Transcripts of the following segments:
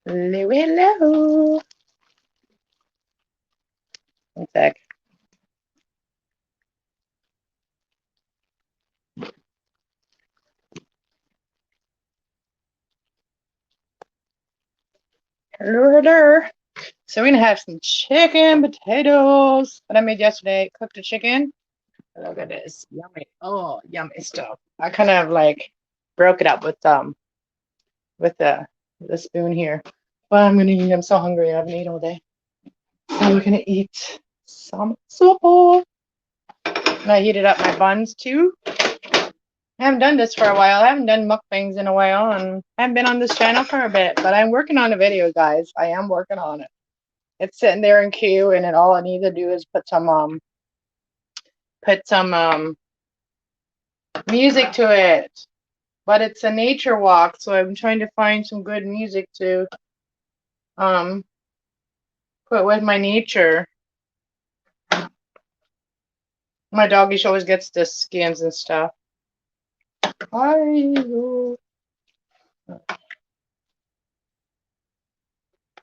Hello, hello. One sec. Hello, hello. So we're gonna have some chicken potatoes that I made yesterday. Cooked the chicken. Look at this, yummy. Oh, yummy stuff. I kind of like broke it up with the spoon here. But I'm gonna eat. I'm so hungry. I haven't eaten all day. So we're gonna eat some soup. And I heated up my buns too. I haven't done this for a while. I haven't done mukbangs in a while, and I haven't been on this channel for a bit. But I'm working on a video, guys. I am working on it. It's sitting there in queue, and all I need to do is put some music to it. But it's a nature walk, so I'm trying to find some good music to um put with my nature. My doggy always gets the skins and stuff. Oh,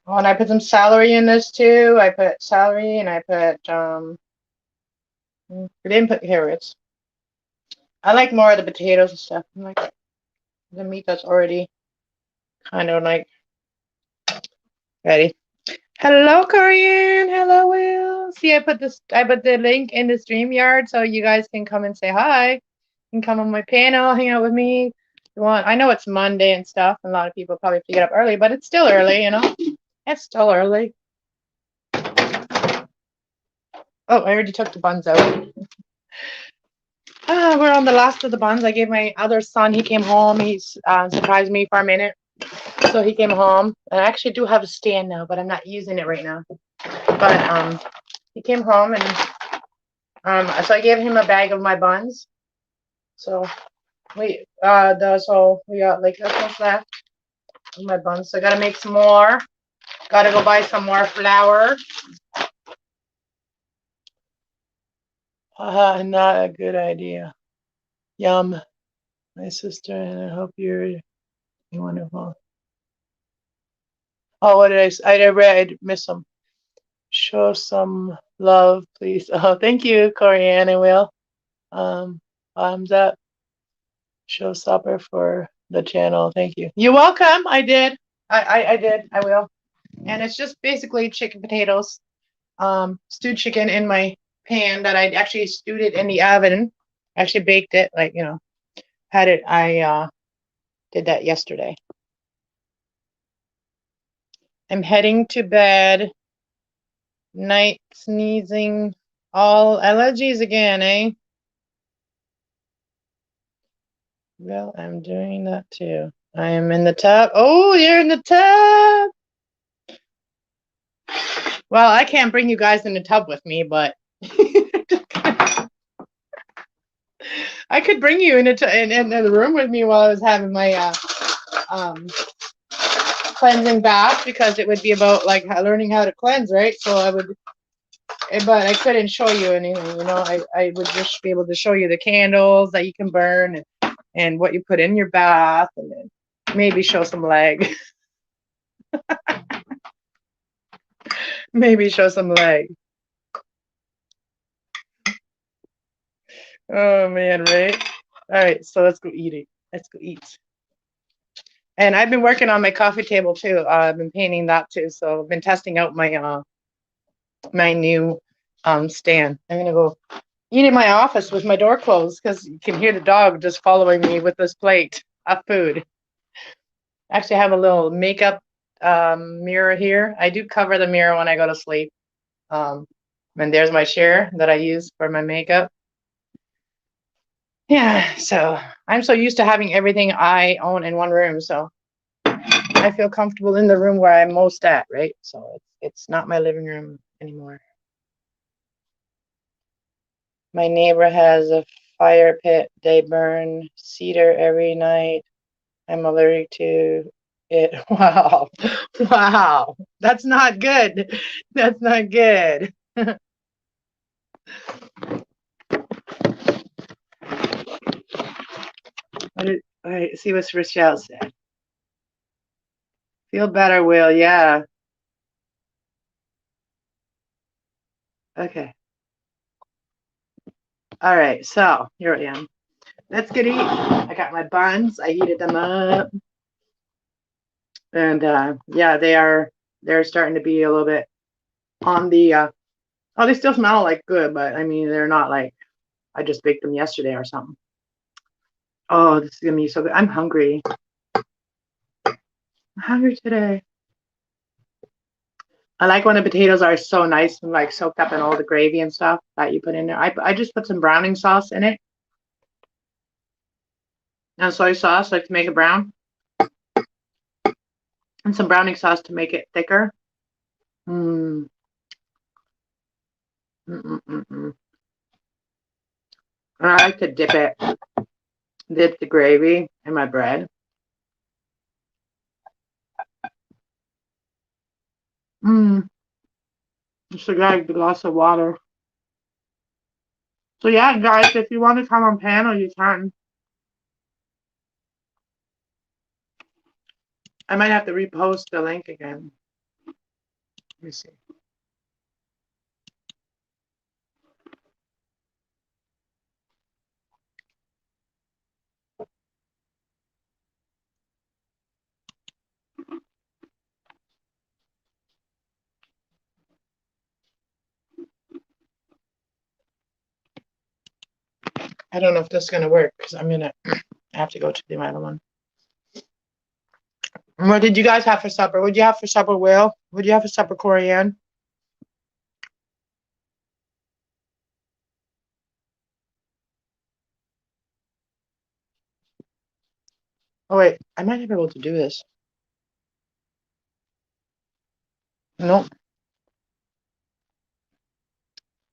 and I put some celery in this too. I put celery and I put I didn't put carrots. I like more of the potatoes and stuff. I like the meat that's already kind of like ready. Hello, Korean. Hello, Will. See, I put the link in the StreamYard so you guys can come and say hi. You can come on my panel, hang out with me. If you want. I know it's Monday and stuff, and a lot of people probably have to get up early, but it's still early, you know. It's still early. Oh, I already took the buns out. We're on the last of the buns. I gave my other son. He came home. He's surprised me for a minute. So he came home. I actually do have a stand now, but I'm not using it right now. But he came home and so I gave him a bag of my buns. So we got like this much left of my buns. So I gotta make some more. Gotta go buy some more flour. Not a good idea. Yum, my sister, and I hope you're wonderful. Oh, what did I read? Miss them. Show some love, please. Oh, thank you, Corianne. I will. Thumbs up. Showstopper for the channel. Thank you. You're welcome. I did. I did. I will. And it's just basically chicken potatoes, stewed chicken in my pan that I actually stewed it in the oven. Actually baked it, like, you know, had it. I did that yesterday. I'm heading to bed. Night sneezing. All allergies again, eh? Well, I'm doing that too. I am in the tub. Oh, you're in the tub. Well, I can't bring you guys in the tub with me, but I could bring you in the room with me while I was having my cleansing bath, because it would be about like learning how to cleanse, right? So I would, but I couldn't show you anything, you know. I would just be able to show you the candles that you can burn and what you put in your bath, and then maybe show some leg. Maybe show some leg. Oh man, right? All right, so let's go eat it. Let's go eat. And I've been working on my coffee table too. I've been painting that too. So I've been testing out my my new stand. I'm gonna go eat in my office with my door closed because you can hear the dog just following me with this plate of food. Actually, I have a little makeup mirror here. I do cover the mirror when I go to sleep. And there's my chair that I use for my makeup. Yeah, so I'm so used to having everything I own in one room, so I feel comfortable in the room where I'm most at, right? So it's not my living room anymore. My neighbor has a fire pit. They burn cedar every night. I'm allergic to it. Wow. Wow. That's not good. That's not good. All right, see what Rochelle said. Feel better, Will. Yeah. Okay. All right. So here I am. Let's get eat. I got my buns. I heated them up, and yeah, they're starting to be a little bit on the. Oh, they still smell like good, but I mean they're not like I just baked them yesterday or something. Oh, this is gonna be so good. I'm hungry. I'm hungry today. I like when the potatoes are so nice and like soaked up in all the gravy and stuff that you put in there. I just put some browning sauce in it and soy sauce like to make it brown and some browning sauce to make it thicker. Mm. Mm-mm-mm-mm. And I like to dip the gravy in my bread. Mm. Just a glass of water. So yeah, guys, if you want to come on panel, you can. I might have to repost the link again. Let me see. I don't know if this is gonna work because I'm gonna have to go to the other one. What did you guys have for supper? What did you have for supper, Will? What did you have for supper, Corianne? Oh wait, I might not be able to do this. Nope.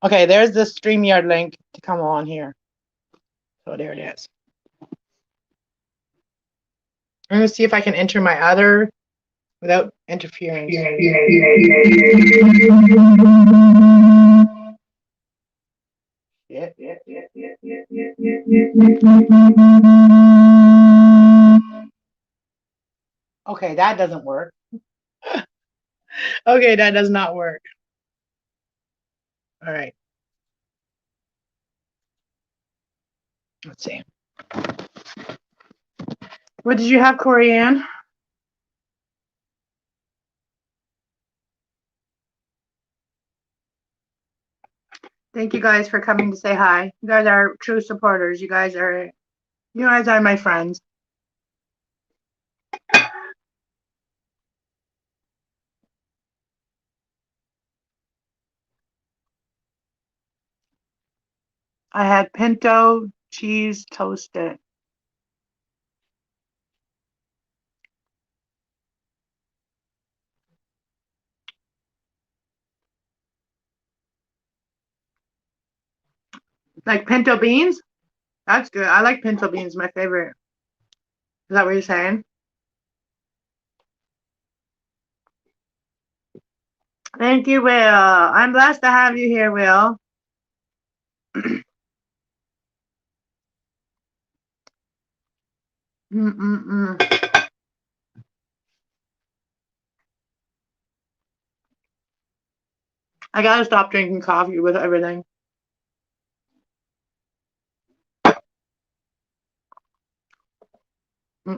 Okay, there's the StreamYard link to come on here. So there it is. I'm gonna see if I can enter my other without interfering. Okay, that doesn't work. Okay, that does not work. All right. Let's see. What did you have, Corianne? Thank you guys for coming to say hi. You guys are true supporters. You guys are my friends. I had pinto cheese toasted. Like pinto beans? That's good. I like pinto beans, my favorite. Is that what you're saying? Thank you, Will. I'm blessed to have you here, Will. I gotta stop drinking coffee with everything. I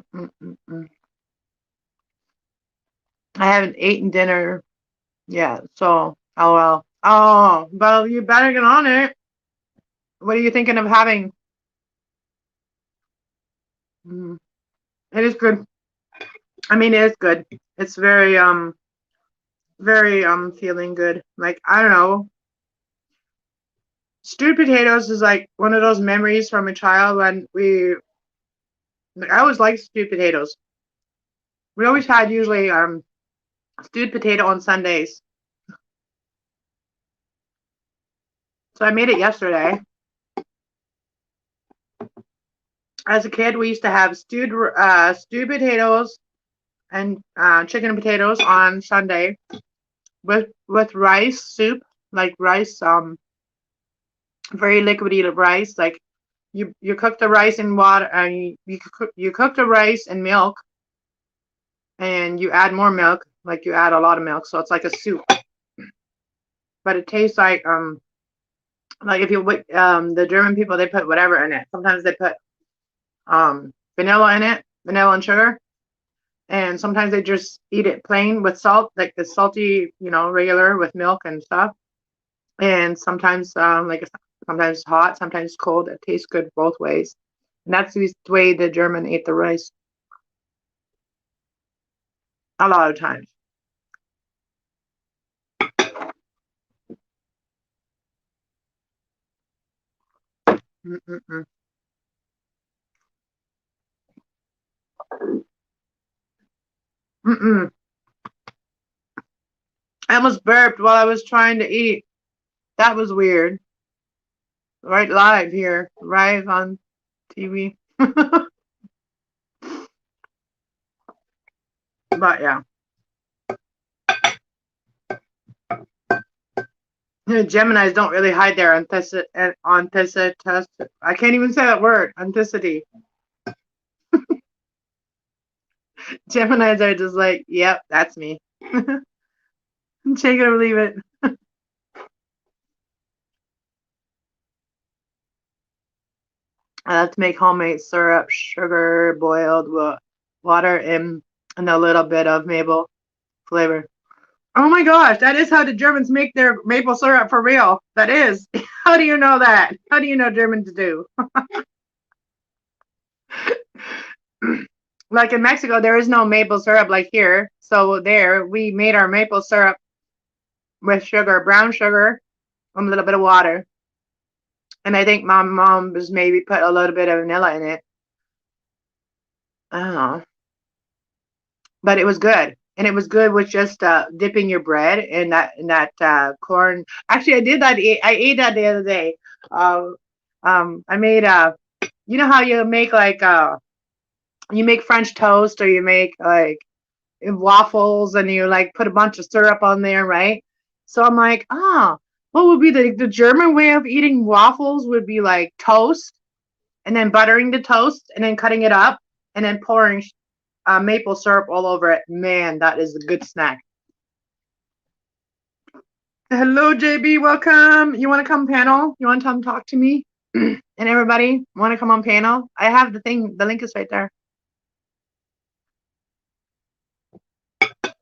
haven't eaten dinner yet, so LOL. Oh, well, you better get on it. What are you thinking of having? It is good. I mean, it is good. It's very feeling good. Like, I don't know. Stewed potatoes is like one of those memories from a child when I always liked stewed potatoes. We always had usually stewed potato on Sundays. So I made it yesterday. As a kid, we used to have stewed potatoes and chicken and potatoes on Sunday with rice soup, like rice, very liquidy rice. Like you cook the rice in water, and you cook the rice in milk, and you add more milk, like you add a lot of milk, so it's like a soup. But it tastes like if you the German people, they put whatever in it. Sometimes they put vanilla in it, vanilla and sugar, and sometimes they just eat it plain with salt, like the salty, regular with milk and stuff. And sometimes sometimes hot, sometimes cold. It tastes good both ways. And that's the way the German ate the rice a lot of times. Mm-mm-mm. Mm-mm. I almost burped while I was trying to eat. That was weird. Right live here, live on TV. But yeah. Geminis don't really hide their authenticity. I can't even say that word. Authenticity. Geminis are just like, yep, that's me. Take it or leave it. I like to make homemade syrup, sugar, boiled water, and a little bit of maple flavor. Oh my gosh, that is how the Germans make their maple syrup for real. That is. How do you know that? How do you know Germans do? Like in Mexico, there is no maple syrup like here. So there, we made our maple syrup with sugar, brown sugar, and a little bit of water. And I think my mom was maybe put a little bit of vanilla in it. I don't know. But it was good. And it was good with just dipping your bread in that corn. Actually, I did that. I ate that the other day. I made you know how you make you make French toast, or you make like waffles, and you like put a bunch of syrup on there, right? So I'm like, what would be the German way of eating waffles would be like toast, and then buttering the toast, and then cutting it up, and then pouring maple syrup all over it. Man, that is a good snack. Hello, JB. Welcome. You want to come panel? You want to come talk to me? And everybody want to come on panel? I have the thing. The link is right there.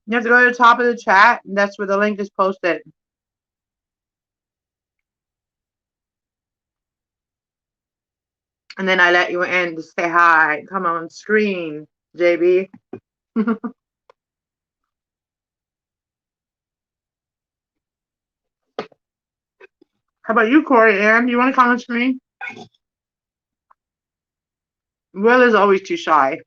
You have to go to the top of the chat. And that's where the link is posted. And then I let you in to say hi. Come on screen, JB. How about you, Corey Ann? You want to come on screen? Will is always too shy.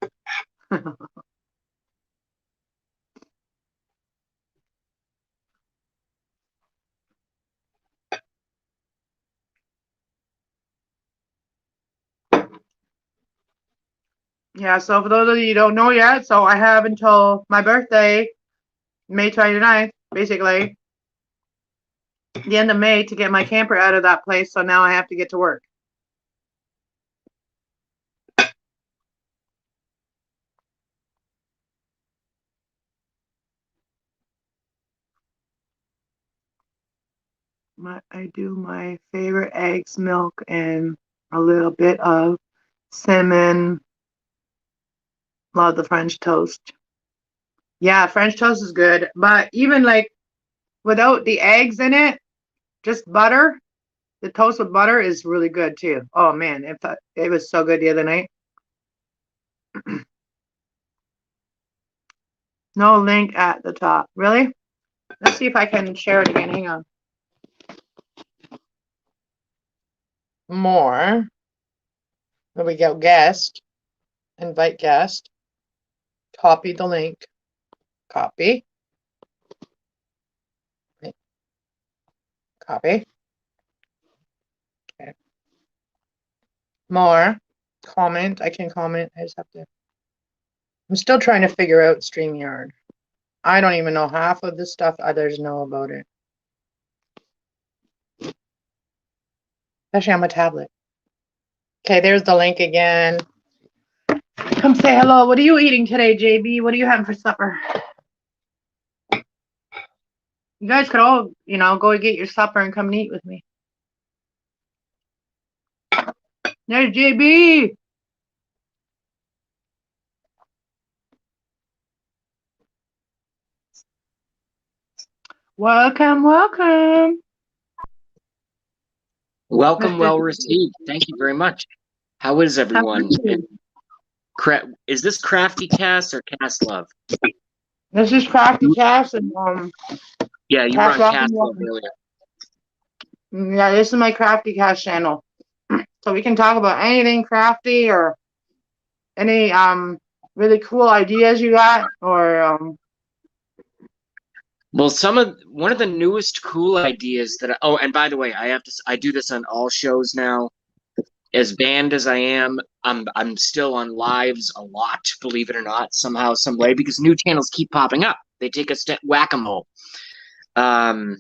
Yeah, so for those of you who don't know yet, so I have until my birthday, May 29th, basically, the end of May, to get my camper out of that place. So now I have to get to work. I do my favorite eggs, milk, and a little bit of cinnamon. Love the French toast. Yeah, French toast is good, but even like without the eggs in it, just butter. The toast with butter is really good too. Oh man, it was so good the other night. No link at the top. Really? Let's see if I can share it again. Hang on. More. There we go. Guest. Invite guest. Copy the link. Copy. Copy. Okay. More. Comment. I can comment. I just have to. I'm still trying to figure out StreamYard. I don't even know half of the stuff others know about it. Especially on my tablet. Okay, there's the link again. Come say hello. What are you eating today, JB? What are you having for supper? You guys could all, go get your supper and come and eat with me. There's JB. Welcome, welcome. Welcome, well received. Thank you very much. How is everyone? Is this Crafty Cast or Cast Love? This is Crafty Cast and yeah, you were on Cast Love earlier. Yeah, this is my Crafty Cast channel. So we can talk about anything crafty or any really cool ideas you got or Well, one of the newest cool ideas that and by the way, I do this on all shows now. As banned as I am, I'm still on lives a lot, believe it or not, somehow, some way, because new channels keep popping up. They take us to whack-a-mole. Or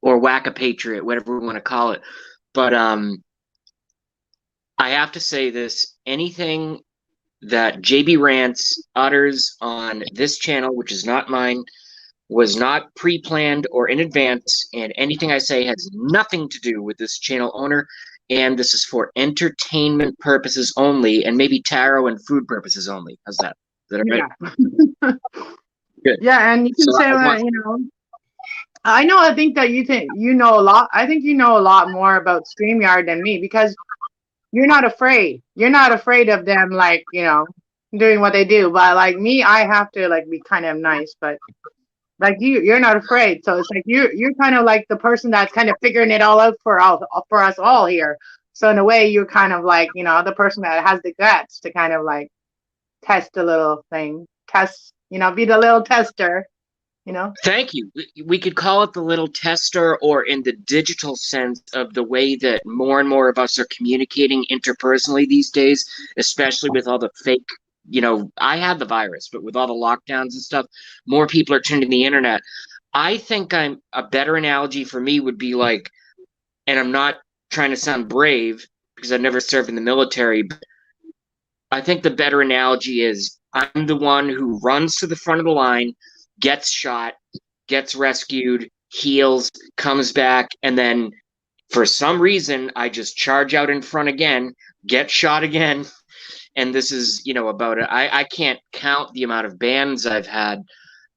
whack-a-patriot, whatever we want to call it. But I have to say this, anything that JB Rants utters on this channel, which is not mine, was not pre-planned or in advance, and anything I say has nothing to do with this channel owner, and this is for entertainment purposes only, and maybe tarot and food purposes only. How's that? Is that right? Yeah. Good. Yeah, and you can say that, I think that you think you know a lot. I think you know a lot more about StreamYard than me because you're not afraid. You're not afraid of them, like, doing what they do. But like me, I have to like be kind of nice, but like you're not afraid. So it's like you're kind of like the person that's kind of figuring it all out for us all here. So in a way, you're kind of like, the person that has the guts to kind of like test a little thing, be the little tester. Thank you. We could call it the little tester, or in the digital sense of the way that more and more of us are communicating interpersonally these days, especially with all the fake, I had the virus, but with all the lockdowns and stuff, more people are turning to the internet. I think a better analogy for me would be like, and I'm not trying to sound brave because I've never served in the military, but I think the better analogy is I'm the one who runs to the front of the line, gets shot, gets rescued, heals, comes back, and then for some reason I just charge out in front again, get shot again. And this is, about it. I can't count the amount of bans I've had,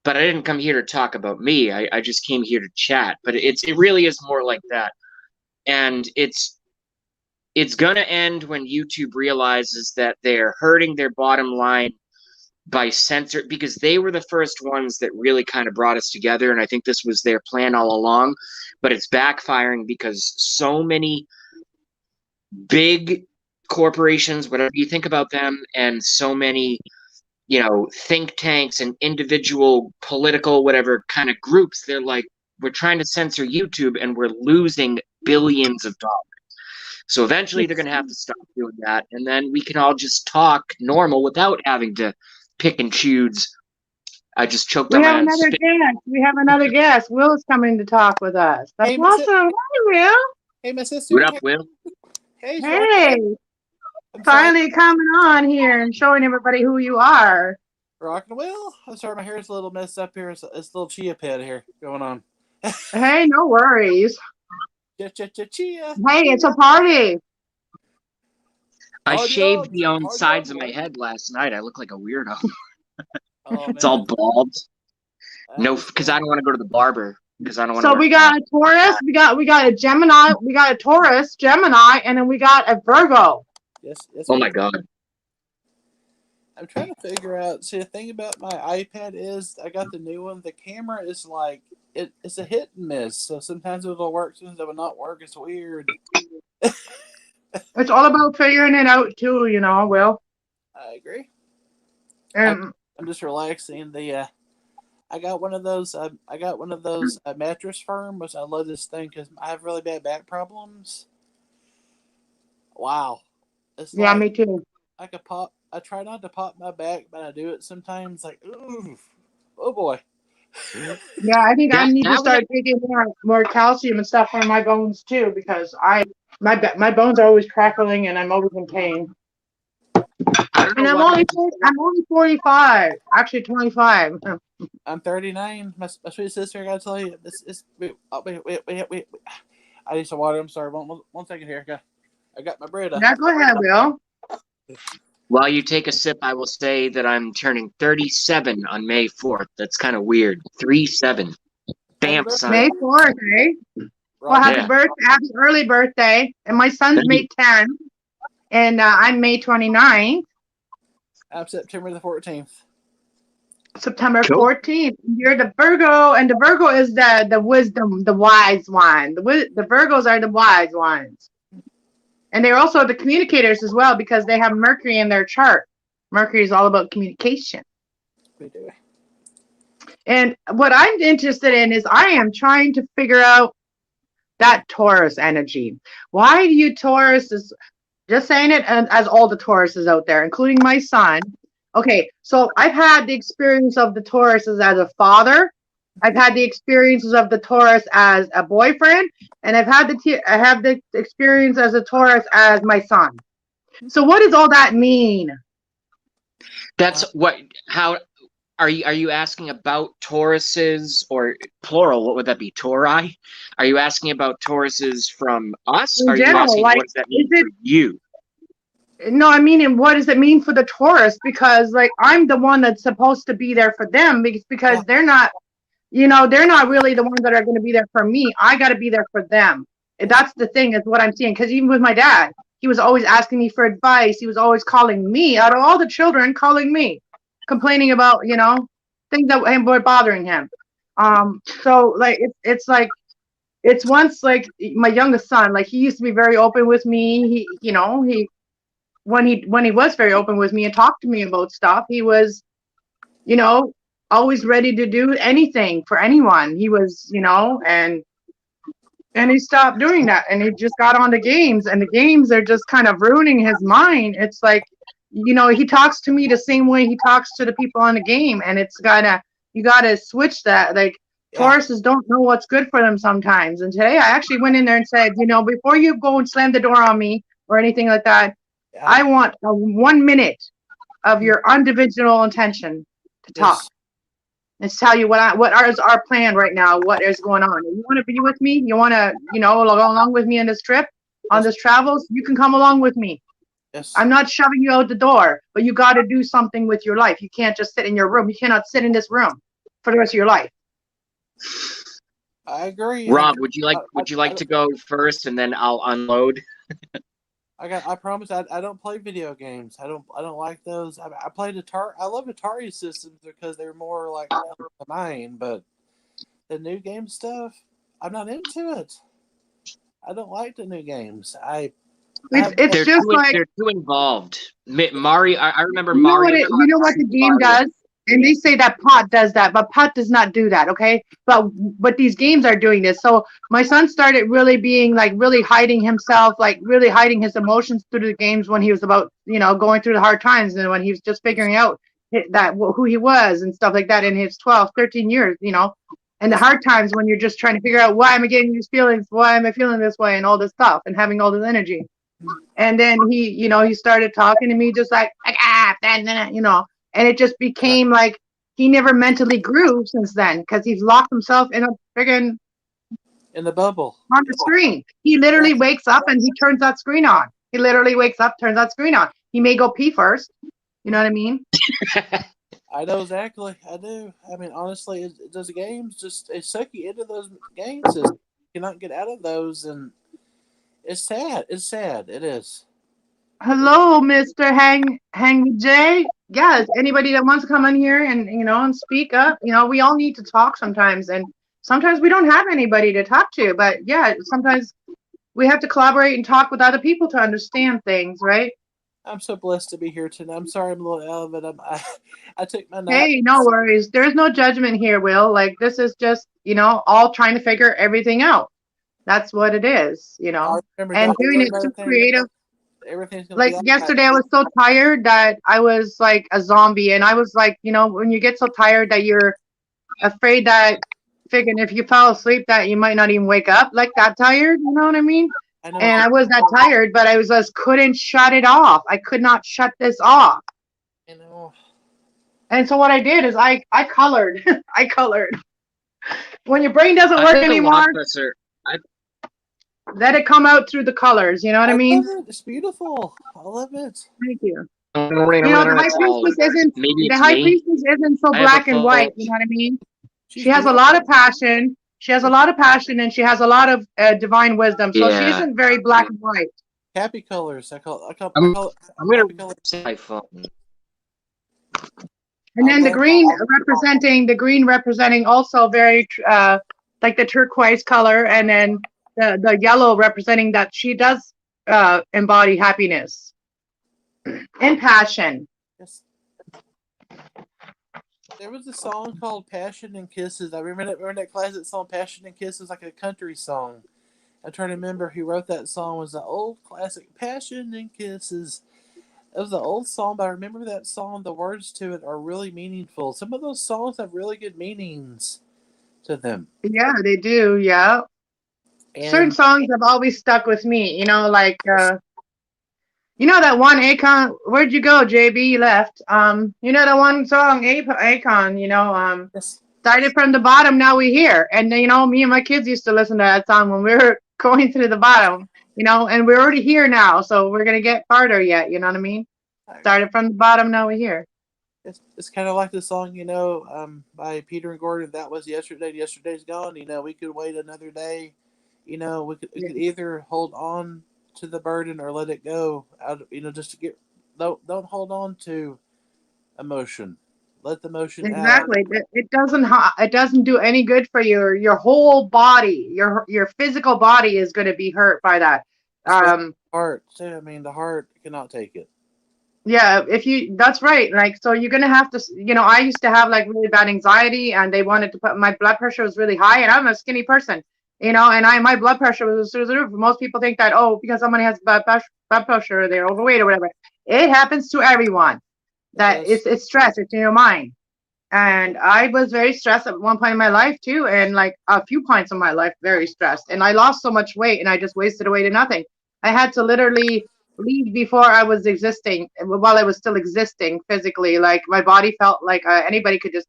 but I didn't come here to talk about me. I just came here to chat. But it really is more like that. And it's gonna end when YouTube realizes that they're hurting their bottom line by censor, because they were the first ones that really kind of brought us together, and I think this was their plan all along, but it's backfiring because so many big corporations, whatever you think about them, and so many think tanks and individual political whatever kind of groups, they're like, we're trying to censor YouTube and we're losing billions of dollars. So eventually they're going to have to stop doing that, and then we can all just talk normal without having to pick and choose. I just choked on my own spit. We have another guest. Will is coming to talk with us. That's awesome. Hi, Will. Hey, my sister. What up, Will? Hey. Finally coming on here and showing everybody who you are. Rockin' Will. I'm sorry, my hair is a little messed up here. It's a little chia pet here going on. Hey, no worries. Chia. Hey, it's a party. I shaved the sides of my head last night. I look like a weirdo. It's all bald. No, because I don't want to go to the barber. Because I don't want to. So we got a Taurus, we got a Gemini, we got a Taurus, Gemini, and then we got a Virgo. Yes. Oh my God. I'm trying to figure out. See, the thing about my iPad is I got the new one. The camera is like it's a hit and miss. So sometimes it'll work, sometimes it will not work. It's weird. It's all about figuring it out too, Will. I agree. And I'm just relaxing. I got one of those. Mattress Firms. I love this thing because I have really bad back problems. Wow. Yeah, me too. I try not to pop my back, but I do it sometimes. Like, ooh, oh boy. Yeah, I think I need to start taking more calcium and stuff for my bones too, because my bones are always crackling and I'm always in pain. I don't And know I'm why. I'm only 45. Actually 25. I'm 39. My sweet sister, I gotta tell you, this is. Wait. I need some water. I'm sorry. One second here. I got my bread up. Yeah, go ahead, Will. While you take a sip, I will say that I'm turning 37 on May 4th. That's kind of weird. 3-7. Happy Stamp birthday, sign. May 4th, eh? Well, Rob. happy Yeah. birthday, happy early birthday. And my son's Thank May you. 10th, and I'm May 29th, I'm September the 14th. September Cool. 14th. You're the Virgo, and the Virgo is the wisdom, the wise one. The Virgos are the wise ones. And they're also the communicators as well because they have Mercury in their chart. Mercury is all about communication. We do. And what I'm interested in is I am trying to figure out that Taurus energy. Why do you Tauruses, just saying it and as all the Tauruses out there, including my son. Okay, so I've had the experience of the Tauruses as a father. I've had the experiences of the Taurus as a boyfriend, and I have the experience as a Taurus as my son. So what does all that mean? That's what. How are you asking about Tauruses or plural? What would that be? Tauri? Are you asking about Tauruses from us? In Are you general, asking like, what does that is mean it, for you? no, I mean, and what does it mean for the Taurus? Because like I'm the one that's supposed to be there for them because they're not, they're not really the ones that are going to be there for me. I got to be there for them. And that's the thing is what I'm seeing. Because even with my dad, he was always asking me for advice. He was always calling me out of all the children, calling me, complaining about, things that were bothering him. So like, it's like, it's once like my youngest son, like he used to be very open with me. When he was very open with me and talked to me about stuff, he was, you know, always ready to do anything for anyone. He was, and he stopped doing that and he just got on the games, and the games are just kind of ruining his mind. It's like, he talks to me the same way he talks to the people on the game, and you gotta switch that. Like, Tauruses don't know what's good for them sometimes. And today I actually went in there and said, before you go and slam the door on me or anything like that, I want 1 minute of your individual intention to talk. Let's tell you what is our plan right now. What is going on? You want to be with me? You want to, go along with me on this trip, on this travels? You can come along with me. Yes. I'm not shoving you out the door, but you got to do something with your life. You can't just sit in your room. You cannot sit in this room for the rest of your life. I agree. Rob, would you like to go first, and then I'll unload? I promise I don't play video games. I don't like those. I played Atari. I love Atari systems because they're more like mine. But the new game stuff, I'm not into it. I don't like the new games. It's just like they're too involved. Mario, I remember you know Mario. you know what the game does, and they say that pot does that, but pot does not do that. Okay, but these games are doing this. So my son started really being like really hiding himself, like really hiding his emotions through the games when he was about going through the hard times, and when he was just figuring out that who he was and stuff like that in his 12, 13 years, and the hard times when you're just trying to figure out why am I getting these feelings, why am I feeling this way, and all this stuff, and having all this energy. And then he started talking to me just like and it just became like he never mentally grew since then because he's locked himself in a friggin' in the bubble on the screen. He literally wakes up and he turns that screen on. He literally wakes up, turns that screen on. He may go pee first. You know what I mean? I know exactly. I do. I mean, honestly, does the games just suck you into those games? You cannot get out of those, and it's sad. It's sad. It is. Hello, Mr. Hang J. Yes, anybody that wants to come in here and and speak up. We all need to talk sometimes, and sometimes we don't have anybody to talk to. But yeah, sometimes we have to collaborate and talk with other people to understand things, right? I'm so blessed to be here tonight. I'm sorry I'm a little out of it. I took my nap. Hey, no worries. There's no judgment here, Will. Like, this is just, all trying to figure everything out. That's what it is, and doing it too creative. Everything's gonna Like be yesterday, I was so tired that I was like a zombie, and I was like, when you get so tired that you're afraid that, figuring if you fell asleep that you might not even wake up like that tired. You know what I mean? I know And I exactly. was that tired, but I just couldn't shut it off. I could not shut this off. You know. And so what I did is I colored. I colored. When your brain doesn't I work think a lot anymore, of us are. I, let it come out through the colors. You know what I I love mean? it. It's beautiful. I love it. Thank you. You know, it's all. Maybe the it's high me. priestess isn't so I have a black and white. fault. You know what I mean? She She's has a lot beautiful. of passion. She has a lot of passion, and she has a lot of divine wisdom. So she Yeah. isn't very black and white. Happy colors. I I'm. call it I'm gonna happy colors. say my phone. And I'll then go. the green representing also very like the turquoise color, and then the yellow representing that she does embody happiness and passion. Yes. There was a song called "Passion and Kisses." I remember that classic song, "Passion and Kisses," like a country song. I'm trying to remember who wrote that song. It was the old classic "Passion and Kisses." It was an old song, but I remember that song. The words to it are really meaningful. Some of those songs have really good meanings to them. Yeah, they do. Yeah, certain And songs have always stuck with me. You know, like you know that one Akon. Where'd you go, JB? You left. You know that one song, Akon. You know, yes, started from the bottom, now we here. And you know, me and my kids used to listen to that song when we were going through the bottom. You know, and we're already here now, so we're gonna get farther yet. You know what I mean? Started from the bottom, now we're here. it's kind of like the song, by Peter and Gordon. That was yesterday. Yesterday's gone. We could wait another day. We could either hold on to the burden or let it go. Just to get don't hold on to emotion. Let the emotion out. Exactly. It doesn't do any good for your whole body. Your physical body is going to be hurt by that. Especially Um, the heart too. I mean, the heart cannot take it. yeah, if you that's right. Like so you're going to have to, you know, I used to have like really bad anxiety and they wanted to put my blood pressure was really high and I'm a skinny person. You know, and my blood pressure was through the roof. Most people think that because somebody has blood pressure, they're overweight or whatever. It happens to everyone. It That does. it's stress. It's in your mind. And I was very stressed at one point in my life too, and like a few points in my life, very stressed. And I lost so much weight, and I just wasted away to nothing. I had to literally leave before I was existing, while I was still existing physically. Like my body felt like anybody could just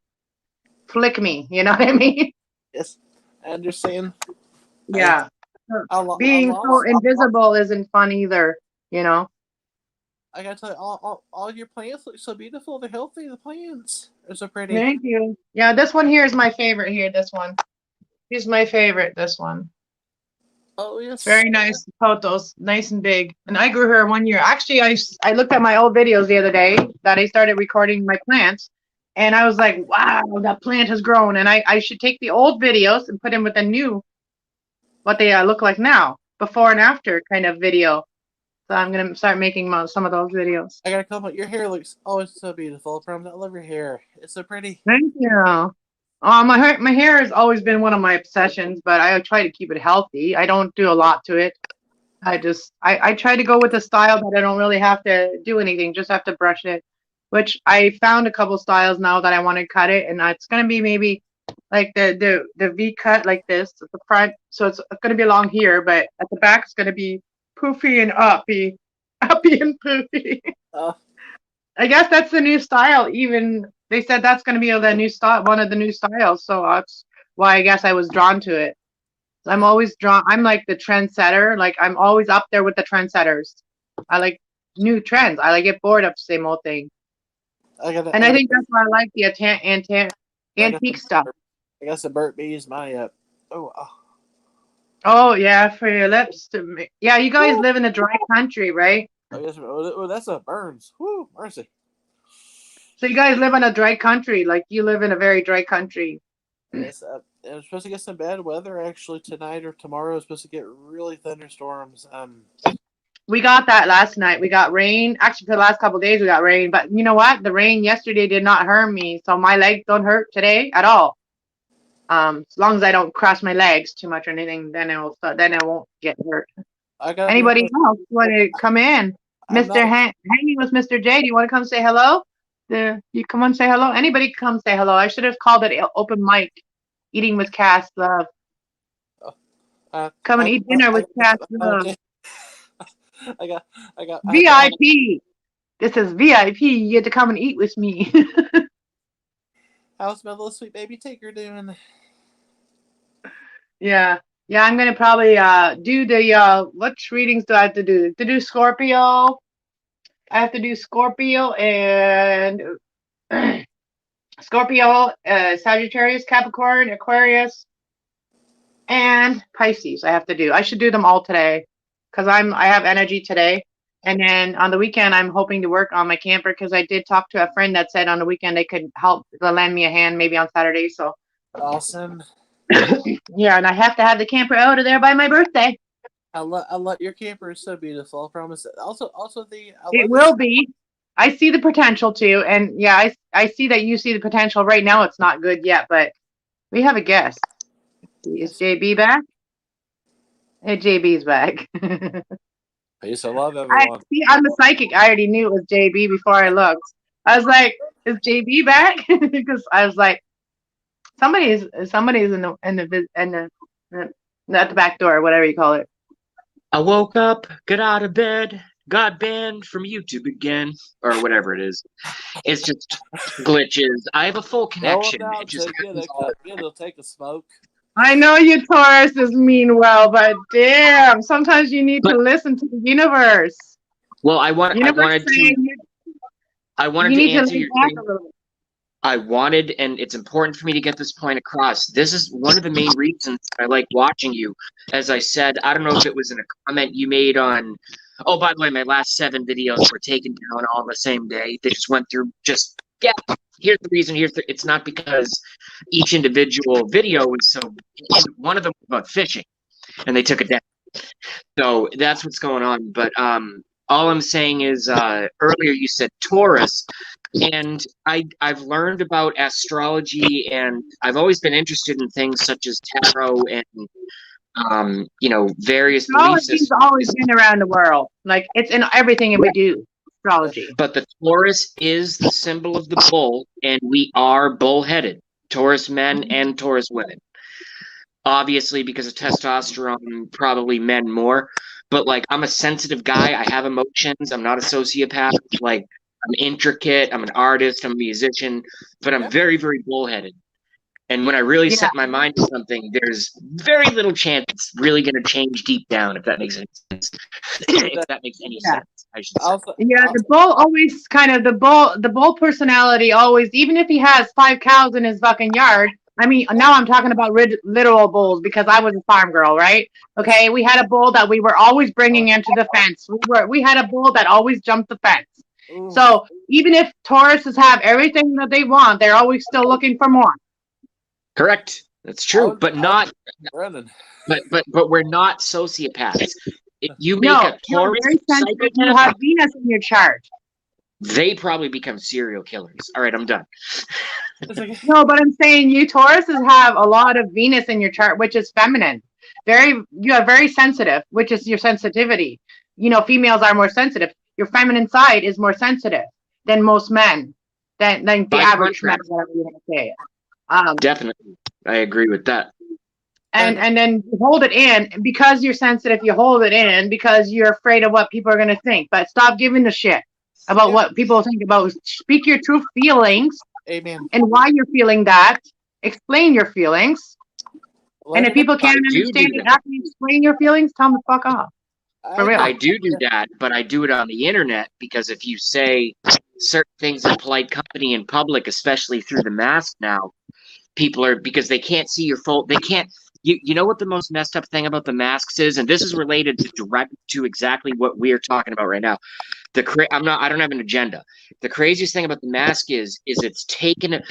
flick me. You know what I mean? Yes, I understand. I Yeah. I Being so lost. invisible isn't fun either. You know. I gotta tell you, all your plants look so beautiful. They're healthy. The plants are so pretty. Thank you. Yeah, this one here is my favorite. Here, this one. He's my favorite. This one. Oh yes. Very nice photos, nice and big. And I grew her 1 year. Actually, I looked at my old videos the other day that I started recording my plants, and I was like, wow, that plant has grown. And I should take the old videos and put them with the new, what they look like now, before and after kind of video. So I'm gonna start making some of those videos. I gotta compliment your hair looks always so beautiful. I promise, I love your hair. It's so pretty. Thank you. My hair has always been one of my obsessions, but I try to keep it healthy. I don't do a lot to it. I try to go with a style that I don't really have to do anything, just have to brush it. Which I found a couple styles now that I want to cut it, and it's gonna be maybe like the V cut like this at the front, so it's gonna be along here, but at the back it's gonna be poofy and uppy, uppy and poofy. Uh, I guess that's the new style. Even they said that's gonna be the new style, one of the new styles. So that's why I guess I was drawn to it. I'm always drawn. I'm like the trendsetter. Like I'm always up there with the trendsetters. I like new trends. I like get bored of the same old thing. I got And I I got think that's why I like the I got antique stuff. I got some burnt bees. Oh yeah, for your lips. Yeah, you guys Woo. live in a dry country, right? Oh yes. Oh, that's a burns. Woo, mercy. So you guys live in a dry country. Like you live in a very dry country. Yes. I'm supposed to get some bad weather actually tonight or tomorrow. It's supposed to get really thunderstorms. We got that last night. We got rain. Actually, for the last couple of days, we got rain. But you know what? The rain yesterday did not hurt me, so my legs don't hurt today at all. As long as I don't cross my legs too much or anything, then I won't get hurt. I gotta be Anybody honest. else want to come in? I'm Mr. not. Hanging with Mr. J. Do you want to come say hello? You come on say hello. Anybody come say hello. I should have called it open mic. Eating with Cass Love. Come and eat dinner with Cast Love. I got. VIP. This is VIP. You get to come and eat with me. How's my little sweet baby Tigger doing? Yeah. Yeah, I'm gonna probably do the what readings do I have to do? To do Scorpio. I have to do Scorpio and Scorpio, Sagittarius, Capricorn, Aquarius, and Pisces. I have to do. I should do them all today because I have energy today. And then on the weekend, I'm hoping to work on my camper because I did talk to a friend that said on the weekend they could help lend me a hand maybe on Saturday. So Awesome. yeah, and I have to have the camper out of there by my birthday. I love your camper is so beautiful. I promise. Also It will be. I see the potential too, and yeah, I see that you see the potential. Right now, it's not good yet, but we have a guest. Is JB back? Hey, JB's back. Peace. I love everyone. I'm a psychic. I already knew it was JB before I looked. I was like, "Is JB back?" Because I was like, somebody's in the at the back door, whatever you call it. I woke up, got out of bed, got banned from YouTube again, or whatever it is. It's just glitches. I have a full connection. It just it'll take a smoke. I know you Tauruses mean well, but damn, sometimes you need to listen to the universe. Well, I wanted to answer your thing. I wanted, and it's important for me to get this point across. This is one of the main reasons I like watching you. As I said, I don't know if it was in a comment you made on, oh, by the way, my last 7 videos were taken down all the same day. They just went through here's the reason, it's not because each individual video was so, and one of them was about fishing, and they took it down. So that's what's going on. But all I'm saying is, earlier you said Taurus, and I've learned about astrology, and I've always been interested in things such as tarot and various belief systems. Astrology's always been around the world. Like, it's in everything we do. Astrology. But the Taurus is the symbol of the bull, and we are bull-headed. Taurus men and Taurus women. Obviously, because of testosterone, probably men more. But, like, I'm a sensitive guy. I have emotions. I'm not a sociopath. Like, I'm intricate. I'm an artist. I'm a musician. But I'm very, very bullheaded. And when I really set my mind to something, there's very little chance it's really going to change deep down, if that makes any sense. If that makes any sense, I should say. The bull always the bull personality always, even if he has 5 cows in his fucking yard. I mean, now I'm talking about literal bulls because I was a farm girl, right? Okay, we had a bull that we were always bringing into the fence. We had a bull that always jumped the fence. Ooh. So even if Tauruses have everything that they want, they're always still looking for more. Correct. That's true, but not. But we're not sociopaths. If you make a Taurus psychopath, you have Venus in your chart. They probably become serial killers. All right, I'm done. No, but I'm saying you Tauruses have a lot of Venus in your chart, which is feminine. You are very sensitive, which is your sensitivity. You know, females are more sensitive. Your feminine side is more sensitive than most men, than the average man, whatever you want to say. Definitely, I agree with that. And then you hold it in because you're sensitive. You hold it in because you're afraid of what people are going to think. But stop giving a shit about what people think about. Speak your true feelings. Amen. And why you're feeling that. Explain your feelings. And if people can't understand it after you explain your feelings, tell them to fuck off. For real. I do that, but I do it on the internet because if you say certain things in polite company in public, especially through the mask now, people are, because they can't see your full, they can't, you know what the most messed up thing about the masks is, and this is related to exactly what we're talking about right now. I don't have an agenda. The craziest thing about the mask is it's taken.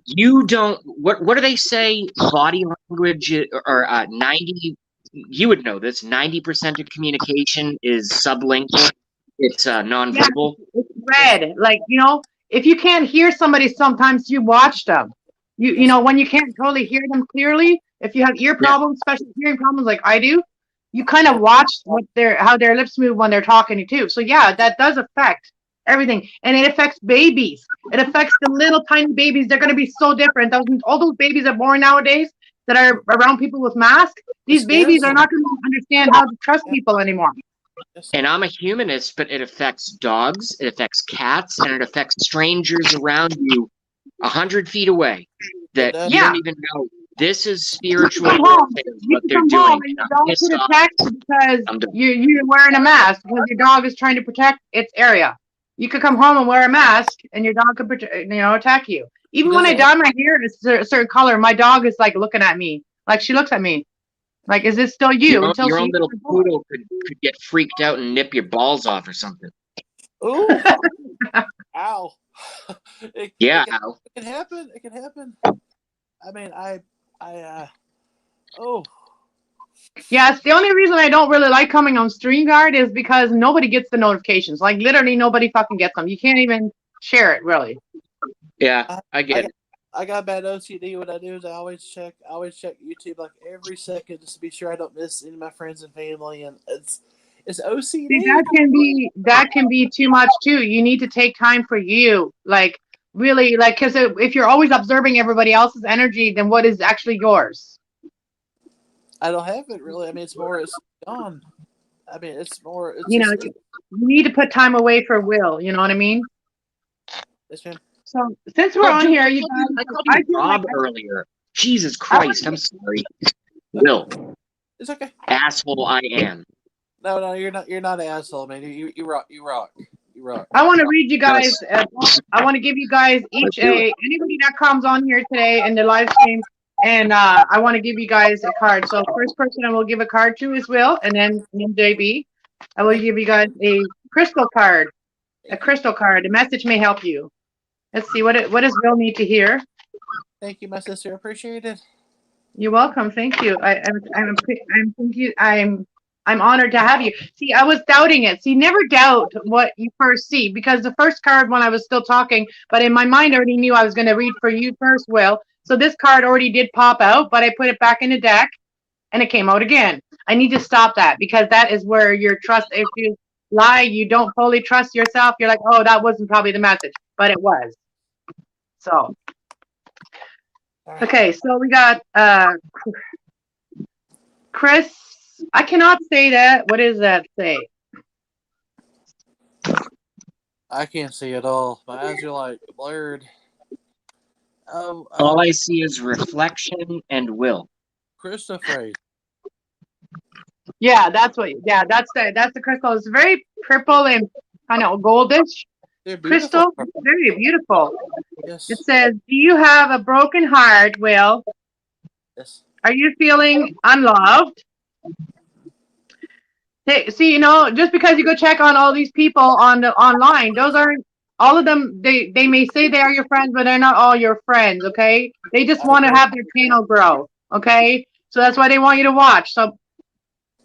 You don't. What do they say? Body language or 90. You would know this. 90% of communication is sublingual. It's nonverbal. Yeah, it's red. Like, you know, if you can't hear somebody, sometimes you watch them. You know, when you can't totally hear them clearly, if you have ear problems, especially hearing problems like I do, you kind of watch how their lips move when they're talking to you too. So yeah, that does affect everything, and it affects babies. It affects the little tiny babies. They're going to be so different. All those babies are born nowadays that are around people with masks. These scares babies are them. not going to understand how to trust people anymore. Yes. And I'm a humanist, but it affects dogs, it affects cats, and it affects strangers around you 100 feet away that does. you Yeah. don't even know. This is You spiritual come home. warfare, is You what can they're come doing. home and And your I'm dog pissed could off. attack you because I'm done. you're wearing a mask because your dog is trying to protect its area. You could come home and wear a mask and your dog could attack you. Even when I dye my hair a certain color, my dog is like looking at me. Like she looks at me. Like, is this still you? Until Your she own little poodle could get freaked out and nip your balls off or something. Ooh. Ow. Yeah. It can happen. It can happen. I mean, oh. Yes, the only reason I don't really like coming on StreamYard is because nobody gets the notifications. Like literally nobody fucking gets them. You can't even share it really. Yeah, I get it. I got bad OCD. What I do is I always check YouTube like every second just to be sure I don't miss any of my friends and family. And it's OCD. See, that can be too much too. You need to take time for you. Like really, like because if you're always observing everybody else's energy, then what is actually yours? I don't have it really. I mean, it's gone. I mean, it's You know, you need to put time away for will. You know what I mean? Yes, ma'am. So since we're on here, you guys, I called you Rob earlier. Jesus Christ, I'm sorry. Will. It's okay. Asshole I am. No, you're not. You're not an asshole, man. You rock. You rock. You rock. I want to read you guys. I want to give you guys each anybody that comes on here today in the live stream, and I want to give you guys a card. So first person I will give a card to is Will, and then JB. I will give you guys a crystal card. A crystal card. The message may help you. Let's see what does Will need to hear. Thank you, my sister. Appreciate it. You're welcome. Thank you. I'm honored to have you. See, I was doubting it. See, never doubt what you first see, because the first card when I was still talking, but in my mind I already knew I was going to read for you first, Will. So this card already did pop out, but I put it back in the deck and it came out again. I need to stop that because that is where your trust, if you lie, you don't fully trust yourself. You're like, oh, that wasn't probably the message, but it was. So. Okay, so we got Chris. I cannot say that. What does that say? I can't see at all. My eyes are like blurred. All I see is reflection and will. Christopher. Yeah, that's the crystal. It's very purple and kind of goldish. Crystal, very beautiful. Yes. It says, "Do you have a broken heart, Will? Yes. Are you feeling unloved?" See, just because you go check on all these people online, those aren't all of them. They may say they are your friends, but they're not all your friends. Okay, they just want to have their channel grow. Okay, so that's why they want you to watch. So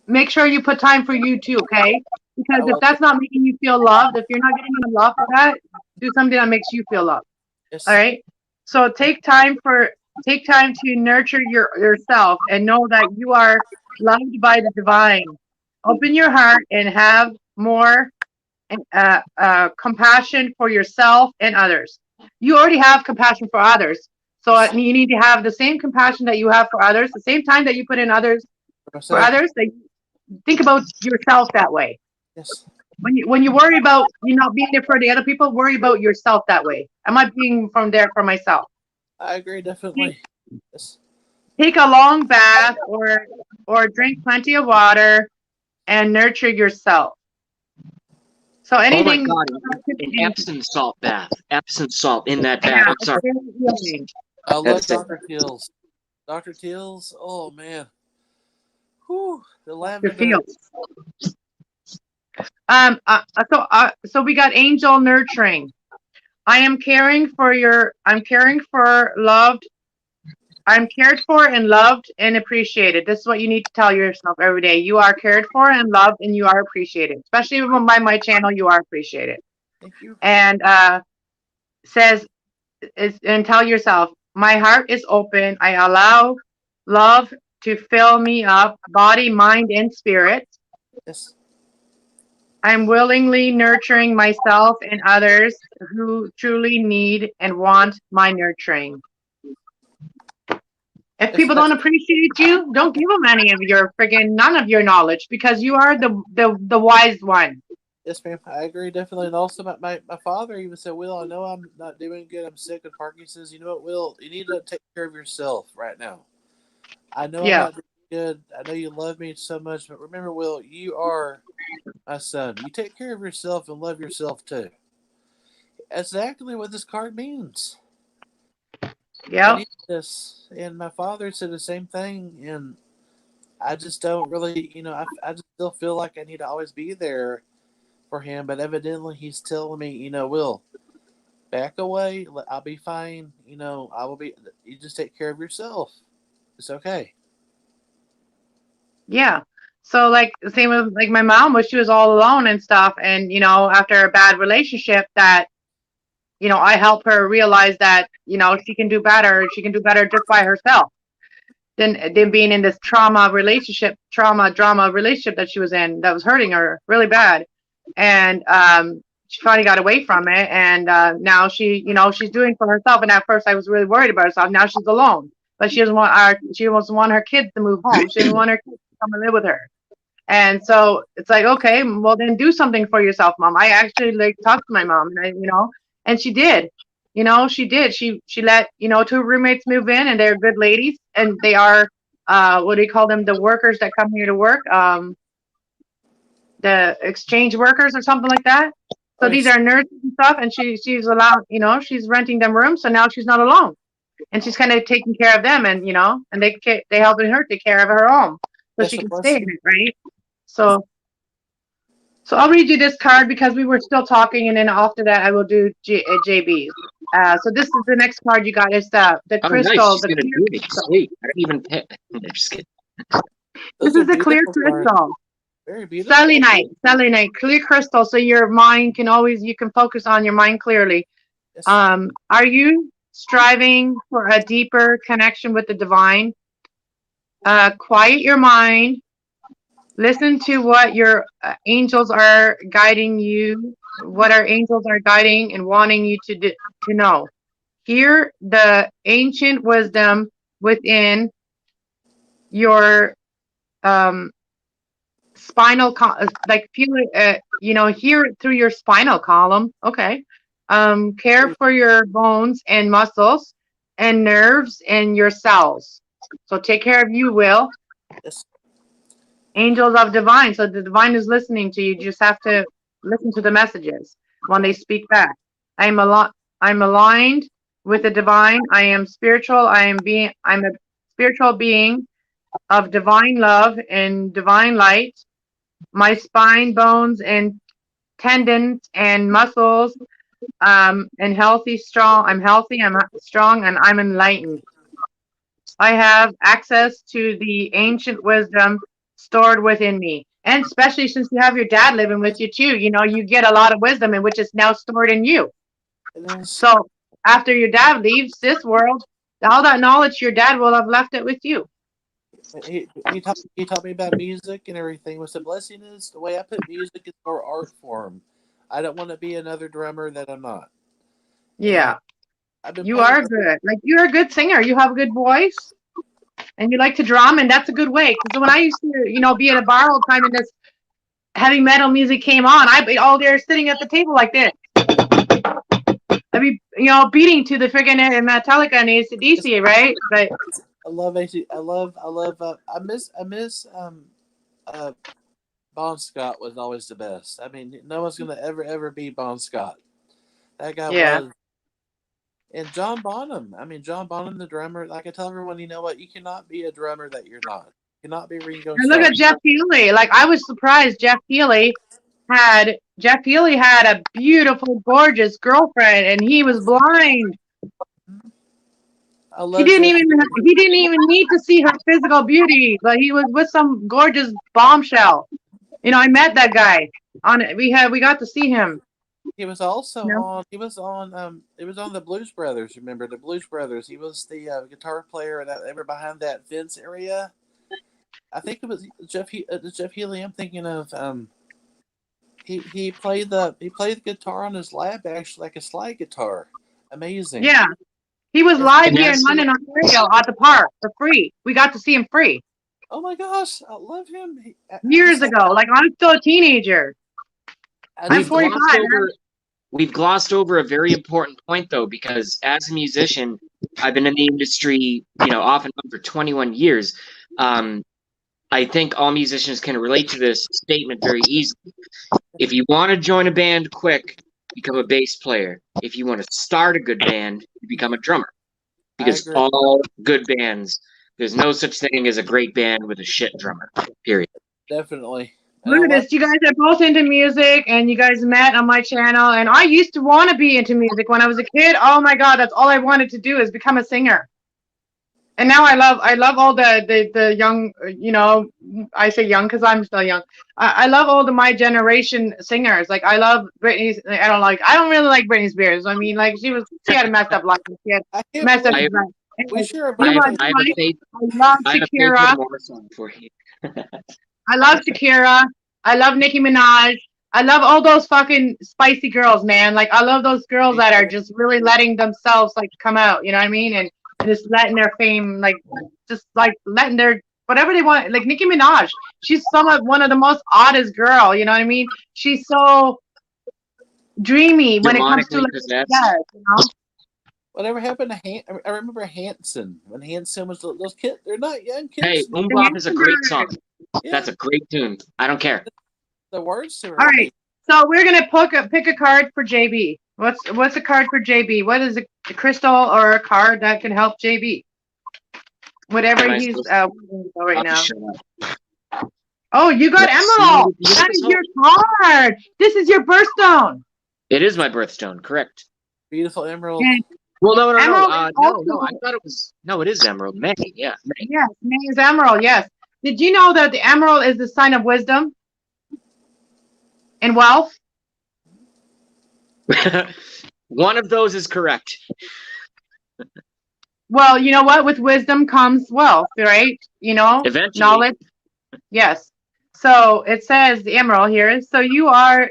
make sure you put time for you too. Okay, because if that's not making you feel loved, if you're not getting enough love for that, do something that makes you feel loved. Yes. All right. So take time to nurture yourself and know that you are loved by the divine. Open your heart and have more compassion for yourself and others. You already have compassion for others. So you need to have the same compassion that you have for others, the same time that you put in others for others. Think about yourself that way. Yes. When you worry about you not being there for the other people, worry about yourself that way. Am I being from there for myself? I agree, definitely. Yes. Take a long bath or drink plenty of water and nurture yourself. So anything. Oh my God! An Epsom salt bath. Epsom salt in that bath. I'm sorry. I love Dr. Teal's. Dr. Teal's. Oh man. Whew, the lavender. So we got angel nurturing. I'm cared for and loved and appreciated. This is what you need to tell yourself every day. You are cared for and loved and you are appreciated. Especially by my channel, you are appreciated. Thank you. And tell yourself, my heart is open. I allow love to fill me up, body, mind, and spirit. Yes. I'm willingly nurturing myself and others who truly need and want my nurturing. If people don't appreciate you, don't give them any of your none of your knowledge because you are the wise one. Yes, ma'am. I agree definitely. And also, my father even said, "Will, I know I'm not doing good. I'm sick with Parkinson's. You know what, Will? You need to take care of yourself right now. I know I'm Yeah. not doing good. I know you love me so much, but remember, Will, you are my son. You take care of yourself and love yourself too." That's exactly what this card means. I Yep. need this, and my father said the same thing, and I just don't really, I just still feel like I need to always be there for him, but evidently he's telling me, Will, back away. I'll be fine. I will be. You just take care of yourself. It's okay. Yeah. So like the same with like my mom was she was all alone and stuff and after a bad relationship that I help her realize that she can do better. She can do better just by herself than being in this drama relationship that she was in that was hurting her really bad. And she finally got away from it, and now she's doing for herself. And at first, I was really worried about herself. Now she's alone, but she doesn't want her kids to move home. She doesn't want her kids to come and live with her. And so it's like, okay, well then do something for yourself, mom. I actually like talked to my mom, and and she did. She did. She let two roommates move in, and they're good ladies, and they are what do you call them? The workers that come here to work, the exchange workers or something like that. So these are nurses and stuff, and she's allowed, she's renting them rooms, so now she's not alone, and she's kind of taking care of them, and and they helping her take care of her home, so That's she a can stay in blessing. it, right? So I'll read you this card because we were still talking, and then after that, I will do JB's. So this is the next card you got. Is the Oh, nice. crystal, She's the gonna clear do me. crystal. Sweet. I don't even pay. I'm just kidding. This Those are is the clear beautiful cards. crystal. Very beautiful. Selenite, clear crystal. So your mind can you can focus on your mind clearly. Yes. Are you striving for a deeper connection with the divine? Quiet your mind. Listen to what your angels are guiding you, what our angels are guiding and wanting you to know. Hear the ancient wisdom within your um, like feel it, hear it through your spinal column. Okay. Care for your bones and muscles and nerves and your cells. So take care of you, Will. Yes. Angels of divine. So the divine is listening to you. You just have to listen to the messages when they speak back. I'm aligned with the divine. I am spiritual. I'm a spiritual being of divine love and divine light. My spine, bones, and tendons and muscles and healthy, strong. I'm healthy, I'm strong, and I'm enlightened. I have access to the ancient wisdom stored within me. And especially since you have your dad living with you too, you get a lot of wisdom in which is now stored in you. It is. So after your dad leaves this world, all that knowledge your dad will have left it with you. He taught me about music and everything. What's the blessing is the way I put music is for art form. I don't want to be another drummer that I'm not. And Yeah, I've been you playing. are good. Like you're a good singer. You have a good voice and you like to drum, and that's a good way. Because when I used to, be at a bar all the time and this heavy metal music came on, I'd be all there sitting at the table like this. I'd be, beating to the friggin' Metallica and AC/DC, right? But I love AC. I love. I miss. Uh, Bon Scott was always the best. I mean, no one's gonna ever be Bon Scott. That guy yeah. was. And John Bonham. I mean, John Bonham, the drummer. Like I tell everyone, you know what? You cannot be a drummer that you're not. You cannot be Ringo And look Starr. at Jeff Healey. Like I was surprised Jeff Healey had a beautiful, gorgeous girlfriend, and he was blind. I love Jeff. He didn't even need to see her physical beauty, but he was with some gorgeous bombshell. I met that guy on it. We got to see him. He was also You know? on. He was on. It was on the Blues Brothers. Remember the Blues Brothers? He was the guitar player that they were behind that fence area. I think it was Jeff Healey. I'm thinking of. He played the guitar on his lap actually like a slide guitar. Amazing. Yeah. He was live And here in that's London, Ontario, at the park for free. We got to see him free Oh my gosh, I love him. years ago. Like I'm still a teenager. I'm we've 45. glossed over we've glossed over a very important point though, because as a musician, I've been in the industry, off and on for 21 years. I think all musicians can relate to this statement very easily. If you want to join a band quick, become a bass player. If you want to start a good band, you become a drummer. Because all good bands, there's no such thing as a great band with a shit drummer. Period. Definitely. Look at this. You guys are both into music, and you guys met on my channel. And I used to want to be into music when I was a kid. Oh my God, that's all I wanted to do is become a singer. And now I love all the young, I say young because I'm still young. I love all my generation singers. Like I love Britney. I don't really like Britney Spears. I mean, like she had a messed up life. She had messed up. We share I have a faith. I love Shakira. For you. I love Shakira. I love Nicki Minaj. I love all those fucking spicy girls, man. Like I love those girls that are just really letting themselves like come out. You know what I mean? And just letting their fame, like, just like letting their whatever they want. Like Nicki Minaj, she's one of the most oddest girl. You know what I mean? She's so dreamy when it comes to like, Whatever happened to I remember Hanson when Hanson was those kids. They're not young kids. Hey, Umbop is a great song. Yeah. That's a great tune. I don't care. The words to it. All right, so we're gonna pick a card for JB. What's a card for JB? What is a crystal or a card that can help JB? Whatever he's right now. Oh, you got Emerald. That is your card. This is your birthstone. It is my birthstone, correct? Beautiful emerald. Well, no. I thought it was. No, it is emerald. May, yeah. May. Yes, May is emerald. Yes. Did you know that the emerald is the sign of wisdom and wealth? One of those is correct. Well, you know what? With wisdom comes wealth, right? Eventually. Knowledge. Yes. So it says the emerald here. So you are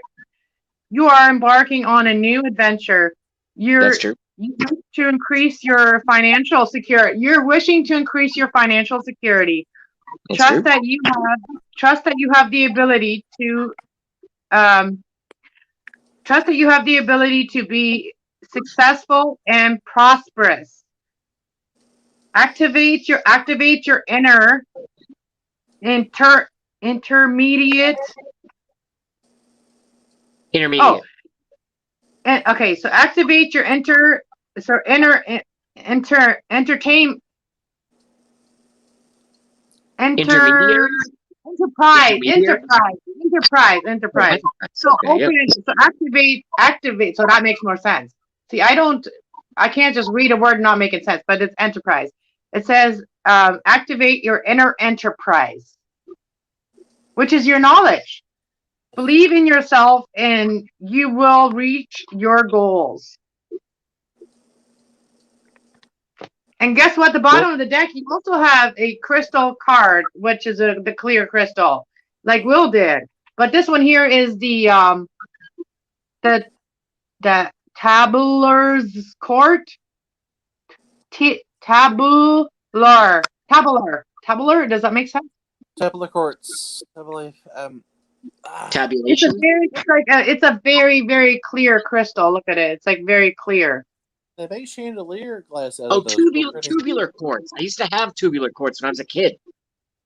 embarking on a new adventure. That's true. You wish to increase your financial security. You're wishing to increase your financial security. Trust that you have the ability to be successful and prosperous. Activate your inner intermediate. Oh, okay. So activate your enterprise. So activate. So that makes more sense. See, I can't just read a word not making sense, but it's enterprise. It says activate your inner enterprise, which is your knowledge. Believe in yourself and you will reach your goals. And guess what? The bottom of the deck, you also have a crystal card, which is the clear crystal, like Will did. But this one here is the tabular's court. Tabular. Does that make sense? Tabular courts, I believe. Tabulation. It's a very, very clear crystal. Look at it. It's like very clear. They make chandelier glass out of those. Tubular quartz. I used to have tubular quartz when I was a kid.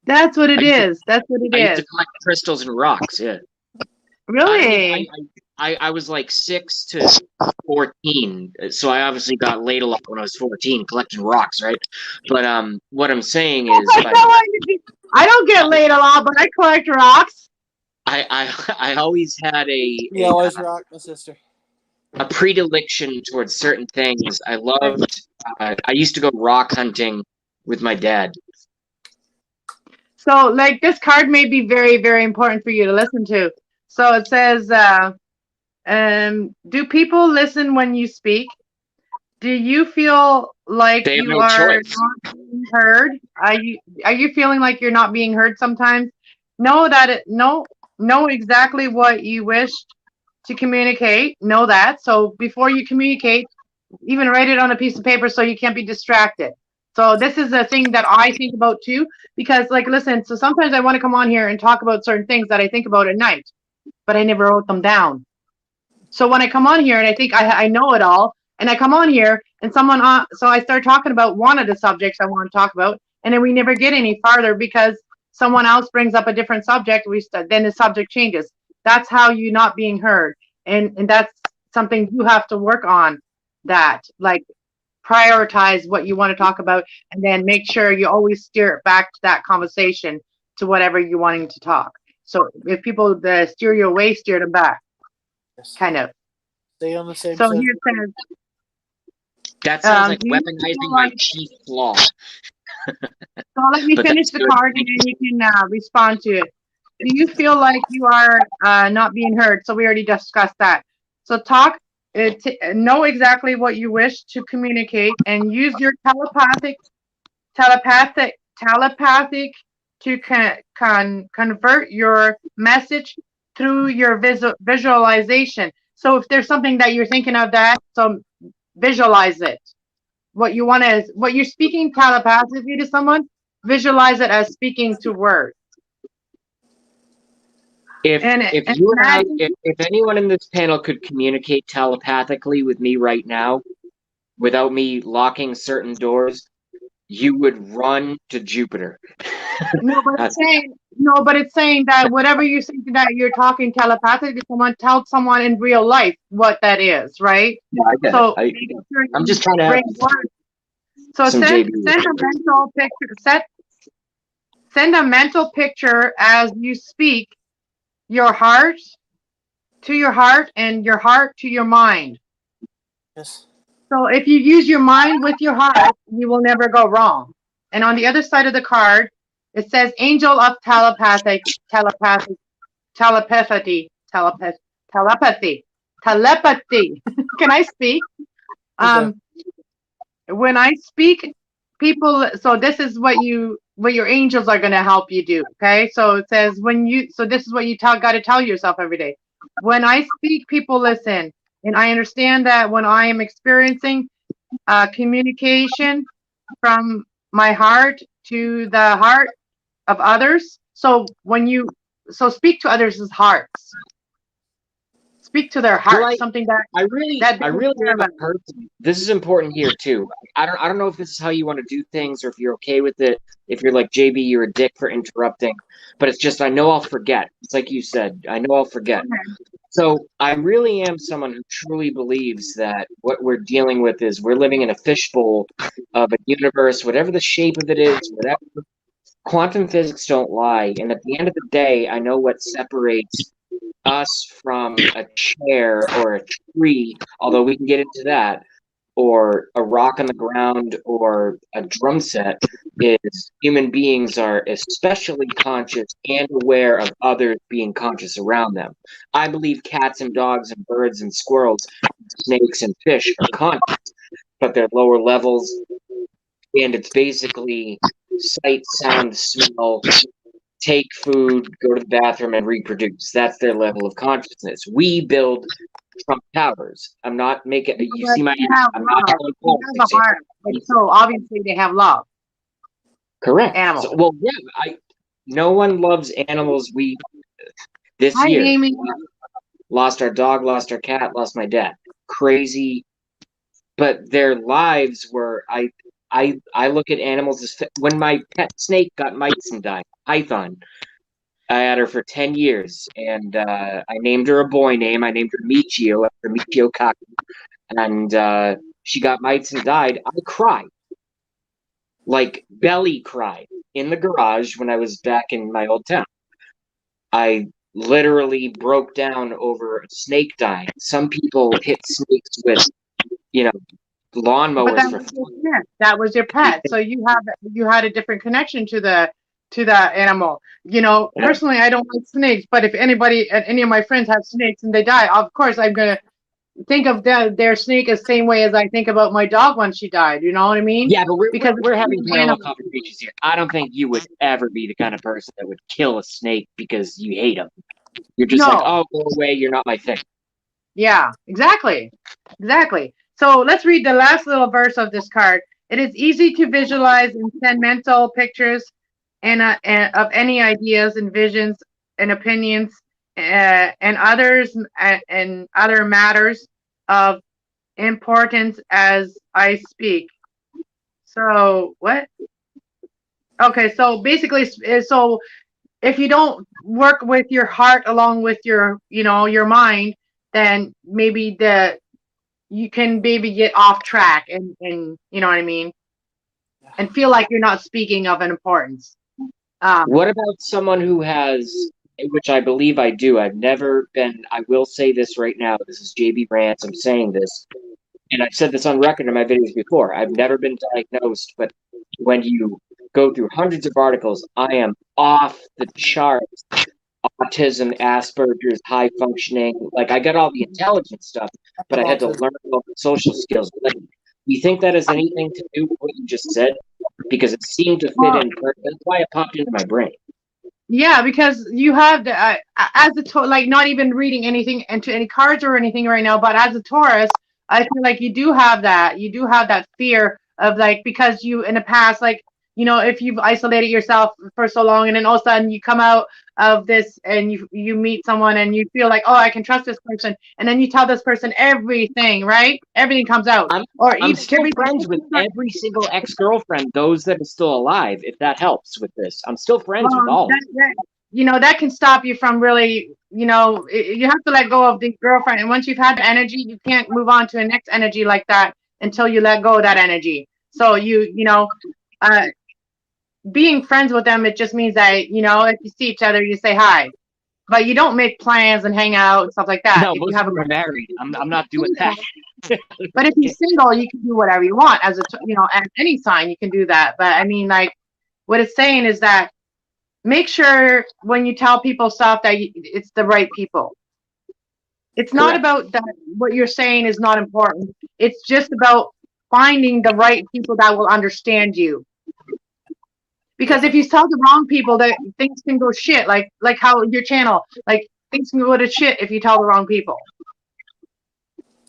That's what it is. I used to collect crystals and rocks. Yeah. Really? I was like 6 to 14, so I obviously got laid a lot when I was 14 collecting rocks, right? But what I'm saying is, I don't get laid a lot, but I collect rocks. I always had You always rock, my sister. A predilection towards certain things. I loved. I used to go rock hunting with my dad. So, like, this card may be very, very important for you to listen to. So it says, do people listen when you speak? Do you feel like you are not being heard? Are you feeling like you're not being heard sometimes? Know exactly what you wish to communicate. Know that. So before you communicate, Even write it on a piece of paper so you can't be distracted. So this is a thing that I think about too, because like, listen, so sometimes I want to come on here and talk about certain things that I think about at night, but I never wrote them down. So when I come on here and I think I know it all, and I come on here and so I start talking about one of the subjects I want to talk about, and then we never get any farther because someone else brings up a different subject. Then the subject changes. That's how you're not being heard, and that's something you have to work on. That like prioritize what you want to talk about, and then make sure you always steer it back to that conversation to whatever you're wanting to talk. So if people steer you away, steer them back. Yes. Kind of. Stay on the same So subject. here says, That sounds like do you weaponizing feel my like- chief flaw. So let me But finish that's the good. card and then you can respond to it. Do you feel like you are not being heard? So we already discussed that. So know exactly what you wish to communicate and use your telepathic to convert your message through your visualization. So if there's something that you're thinking of so visualize it. What you're speaking telepathically to someone, visualize it as speaking to words. If anyone in this panel could communicate telepathically with me right now, without me locking certain doors, you would run to Jupiter. No, but it's saying that whatever you're saying that you're talking telepathically to someone, tell someone in real life what that is, right? Yeah, I get So it. I'm just trying to have words. So some send JB. a mental picture. Send a mental picture as you speak your heart to your heart and your heart to your mind. Yes. So if you use your mind with your heart, you will never go wrong. And on the other side of the card, it says Angel of Telepathy. Can I speak? When I speak, people, so this is what your angels are going to help you do. Okay. So it says this is what you got to tell yourself every day. When I speak, people listen. And I understand that when I am experiencing communication from my heart to the heart of others. So speak to others' hearts. Speak to their hearts. Well, something that I really have a person. This is important here too. I don't know if this is how you want to do things or if you're okay with it. If you're like JB, you're a dick for interrupting. But it's just I know I'll forget. It's like you said. I know I'll forget. So I really am someone who truly believes that what we're dealing with is we're living in a fishbowl of a universe, whatever the shape of it is, whatever. Quantum physics don't lie. And at the end of the day, I know what separates us from a chair or a tree, although we can get into that, or a rock on the ground or a drum set, is human beings are especially conscious and aware of others being conscious around them. I believe cats and dogs and birds and squirrels, snakes and fish are conscious, but they're lower levels, and it's basically sight, sound, smell, take food, go to the bathroom, and reproduce. That's their level of consciousness. We build Trump towers. I'm not making. You see my. I'm not telling politics. So obviously they have love. Correct. Animals. So, well, yeah. No one loves animals. This year Amy. Lost our dog, lost our cat, lost my dad. Crazy, but their lives were. I look at animals as when my pet snake got mites and died. Python. I had her for 10 years, and I named her a boy name. I named her Michio after Michio Kaku. And she got mites and died. I cried. Like, belly cried in the garage when I was back in my old town. I literally broke down over a snake dying. Some people hit snakes with, lawnmowers. But that was your pet. So you had a different connection to the animal. Personally, I don't like snakes, but if any of my friends have snakes and they die, of course I'm gonna think of their snake as same way as I think about my dog when she died. You know what I mean? Yeah, but we're having parallel conversations here. I don't think you would ever be the kind of person that would kill a snake because you hate them. You're just like, oh, go away. You're not my thing. Yeah, exactly. So let's read the last little verse of this card. It is easy to visualize and send mental pictures and of any ideas and visions and opinions and others and other matters of importance as I speak. So what? Okay, so basically, so if you don't work with your heart along with your, your mind, then maybe you can maybe get off track and you know what I mean, and feel like you're not speaking of an importance. What about someone who has, which I believe I do, I've never been, I will say this right now, this is JB Rants, I'm saying this, and I've said this on record in my videos before, I've never been diagnosed, but when you go through hundreds of articles, I am off the charts. Autism, Asperger's, high functioning, like I got all the intelligent stuff, but I had to learn about the social skills. Like, do you think that has anything to do with what you just said? Because it seemed to fit in. That's why it popped into my brain. Yeah, because you have the as a like not even reading anything into any cards or anything right now, but as a Taurus, I feel like you do have that. You do have that fear of like, because you in the past, like, if you've isolated yourself for so long and then all of a sudden you come out of this and you meet someone and you feel like, oh, I can trust this person, and then you tell this person everything, right? Everything comes out. I'm still friends with every single ex-girlfriend, those that are still alive, if that helps with this. I'm still friends with all of them. That can stop you from really, you have to let go of the girlfriend. And once you've had the energy, you can't move on to a next energy like that until you let go of that energy. So being friends with them, it just means that, if you see each other, you say hi, but you don't make plans and hang out and stuff like that. No, most of them are married. I'm not doing that. But if you're single, you can do whatever you want as at any sign you can do that. But I mean, like, what it's saying is that make sure when you tell people stuff that it's the right people. It's not about that. What you're saying is not important. It's just about finding the right people that will understand you. Because if you tell the wrong people, that things can go shit. Like how your channel, like things can go to shit if you tell the wrong people.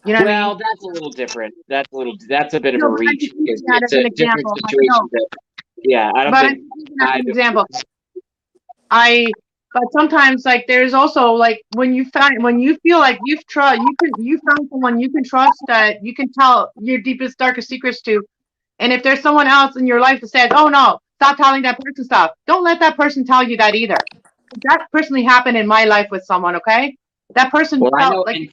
You know what I mean? That's a little different. That's a bit of a reach. It's a different situation. Yeah, I don't think. That's an example. But sometimes, like, there's also like when you feel like you found someone you can trust, that you can tell your deepest, darkest secrets to, and if there's someone else in your life that says, "Oh no, stop telling that person stuff," don't let that person tell you that either. That personally happened in my life with someone. Okay, that person felt like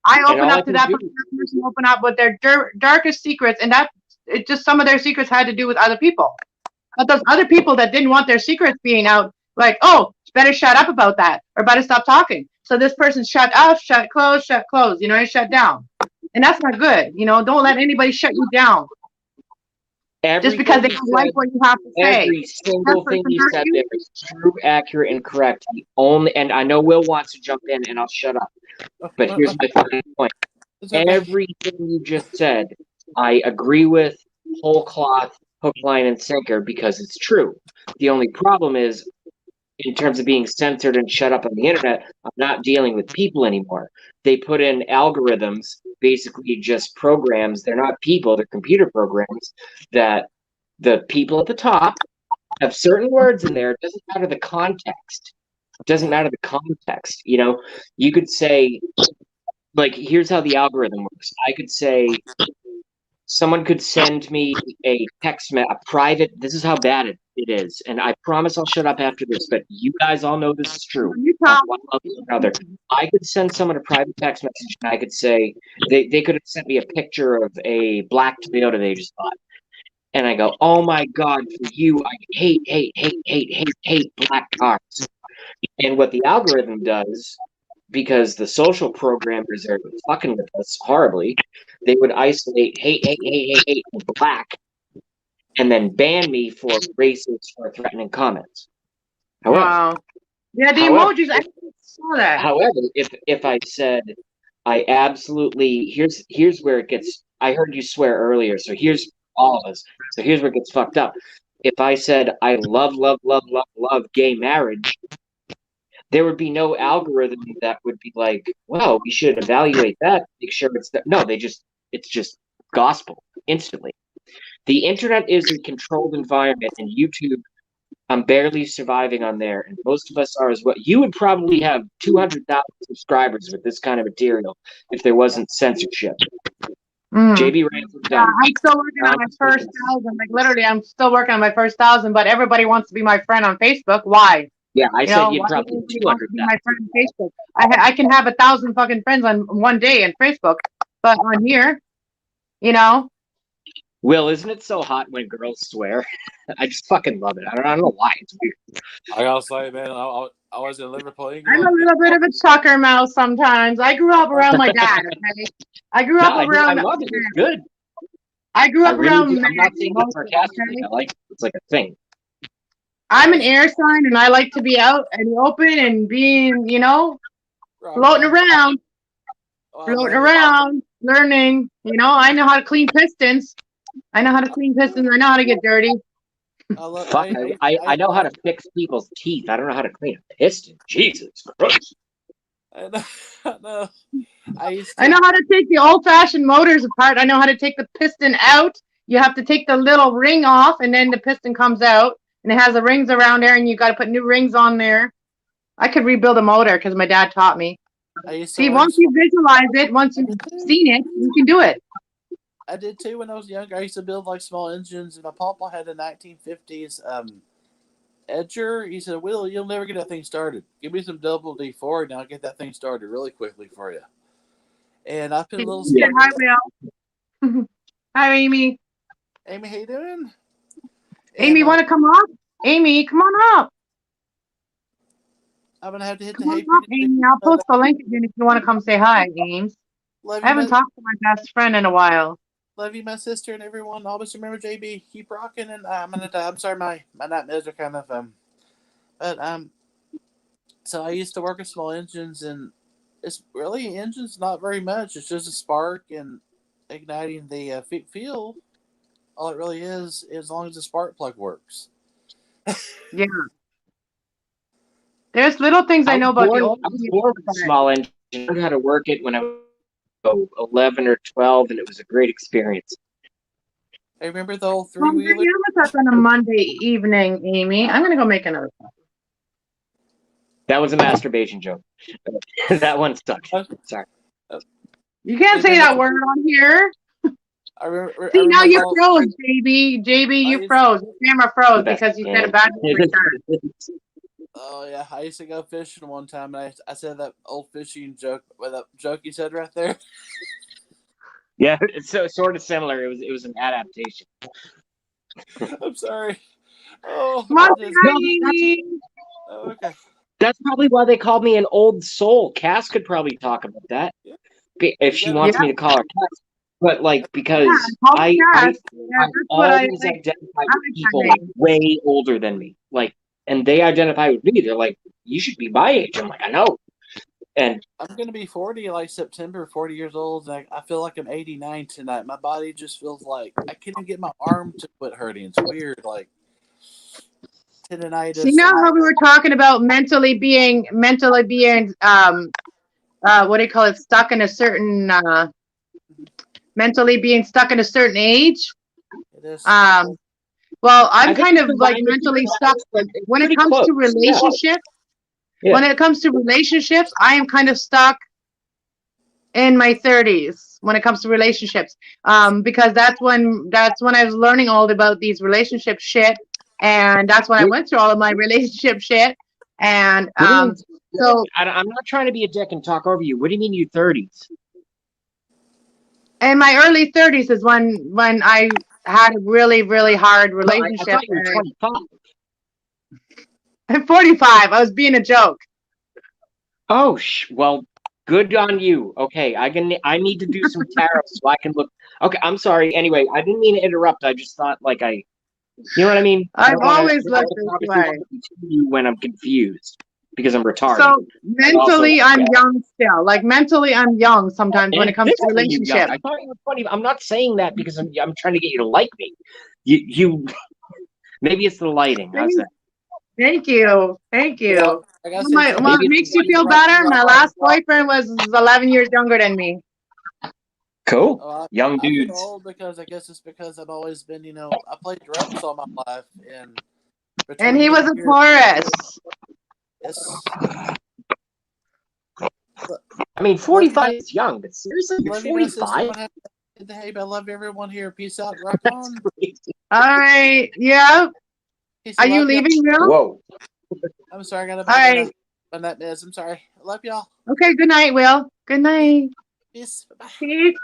I opened up to that person, open up with their darkest secrets, and some of their secrets had to do with other people. But those other people that didn't want their secrets being out, like, oh, better shut up about that, or better stop talking. So this person shut up, shut close, shut down. And that's not good. Don't let anybody shut you down. Just because they don't like what you have to say. Every single thing you said there is true, accurate, and correct. And I know Will wants to jump in, and I'll shut up. But here's my final point. Everything you just said, I agree with whole cloth, hook, line, and sinker, because it's true. The only problem is, in terms of being censored and shut up on the internet, I'm not dealing with people anymore. They put in algorithms, basically just programs. They're not people, they're computer programs, that the people at the top have certain words in there. It doesn't matter the context. It doesn't matter the context. You could say, like, here's how the algorithm works. I could say, someone could send me a text, a private, this is how bad it is. And I promise I'll shut up after this, but you guys all know this is true. I could send someone a private text message, and I could say, they could have sent me a picture of a black Toyota they just bought. And I go, oh my God, for you, I hate black cars. And what the algorithm does, because the social programmers are fucking with us horribly, they would isolate hate, black, and then ban me for racist or threatening comments. However, wow. Yeah, the emojis, I saw that. However, if I said, I absolutely, here's where it gets, I heard you swear earlier, so here's all of us. So here's where it gets fucked up. If I said, I love gay marriage, there would be no algorithm that would be like, well, we should evaluate that, make sure it's that. No, they just it's just gospel instantly. The internet is a controlled environment, and YouTube, I'm barely surviving on there, and most of us are as well. You would probably have 200,000 subscribers with this kind of material if there wasn't censorship. JB Ransom Yeah, I'm still working on my first 1,000. Like literally, I'm still working on my first 1,000. But everybody wants to be my friend on Facebook. Why? Yeah, I said you'd why probably everybody wants to be 200,000. my friend on Facebook? I can have 1,000 fucking friends on one day on Facebook, but on here, Will, isn't it so hot when girls swear? I just fucking love it. I don't know why. It's weird. I gotta say, man, I was in Liverpool, I'm England. a little bit of a chucker mouse sometimes. I grew up around my dad. Okay, I grew up around. I love it. It's good. I grew up around. I'm not saying it sarcastically. I like it. It's like a thing. I'm an air sign, and I like to be out and open and being, floating around, learning. I know how to clean pistons. I know how to get dirty. Fuck, I know how to fix people's teeth. I don't know how to clean a piston. Jesus Christ. I know. I know how to take the old-fashioned motors apart. I know how to take the piston out. You have to take the little ring off, and then the piston comes out, and it has the rings around there, and you got to put new rings on there. I could rebuild a motor because my dad taught me. See, once you visualize it, once you've seen it, you can do it. I did too when I was younger. I used to build like small engines, and my papa had a 1950s Edger. He said, "Will, you'll never get that thing started. Give me some double D4, and I'll get that thing started really quickly for you." And I put a little. Yeah, hi, Will. Hi, Amy. Amy, how you doing? Amy, want to come up? Amy, come on up. I'm gonna have to hit come on up, Amy. I'll post the link again if you want to come say hi, Ames. I haven't talked to my best friend in a while. Love you, my sister, and everyone. Always remember, JB. Keep rocking, and I'm sorry, my nightmares are kind of but So I used to work with small engines, and it's really engines not very much. It's just a spark and igniting the fuel. All it really is, as long as the spark plug works. Yeah. There's little things I know about the old. I was born with a small engine. I learned how to work it when I was 11 or 12, and it was a great experience. I remember the old three-wheeler. You're with us on a Monday evening, Amy. I'm going to go make another one. That was a masturbation joke. That one sucked. Sorry. You can't say that word on here. See, now you froze, JB. JB, you froze. Your camera froze because you said a bad word. Oh, yeah. I used to go fishing one time, and I said that old fishing joke with that joke you said right there. Yeah, it's so sort of similar. It was an adaptation. I'm sorry. Oh, okay. That's probably why they called me an old soul. Cass could probably talk about that if she wants me to call her Cass. But because I always identify with people way older than me. And they identify with me. They're like, you should be my age. I'm like, I know. And I'm going to be 40 September, 40 years old. And I feel like I'm 89 tonight. My body just feels like I can't even get my arm to quit hurting. It's weird. Like tendonitis. So how we were talking about mentally being what do you call it? Stuck in a certain mentally being stuck in a certain age. It is. Well, I'm kind of like mentally stuck when it comes to relationships. Yeah. When it comes to relationships, I am kind of stuck in my 30s when it comes to relationships. Because that's when I was learning all about these relationship shit, and that's when I went through all of my relationship shit. And so I'm not trying to be a dick and talk over you. What do you mean you 30s? In my early 30s is when I had a really, really hard relationship. I thought you were 25. I'm 45. I was being a joke. Oh, well, good on you. Okay, I need to do some tarot so I can look. Okay, I'm sorry. Anyway, I didn't mean to interrupt. I just thought you know what I mean? I've always looked this way. When I'm confused because I'm retarded. So mentally, I'm young still. Mentally, I'm young sometimes when it comes to relationships. I thought you were 20. I'm not saying that because I'm trying to get you to like me. You maybe it's the lighting. How's that? Thank you. What makes you feel better? My last boyfriend was 11 years younger than me. Cool. Young I feel dudes. old because I guess it's because I've always been, I played drums all my life, and And between he was being a here, Taurus. it's I mean, 45 is young, but seriously, you're love you guys. 45? Hey, I love everyone here. Peace out. Rock on. All right. Yeah. Peace. Are you Love y'all. leaving, Will? Whoa. I'm sorry. I got All right. a nut miss. I'm sorry. I love y'all. Okay. Good night, Will. Good night. Peace. Bye. Peace.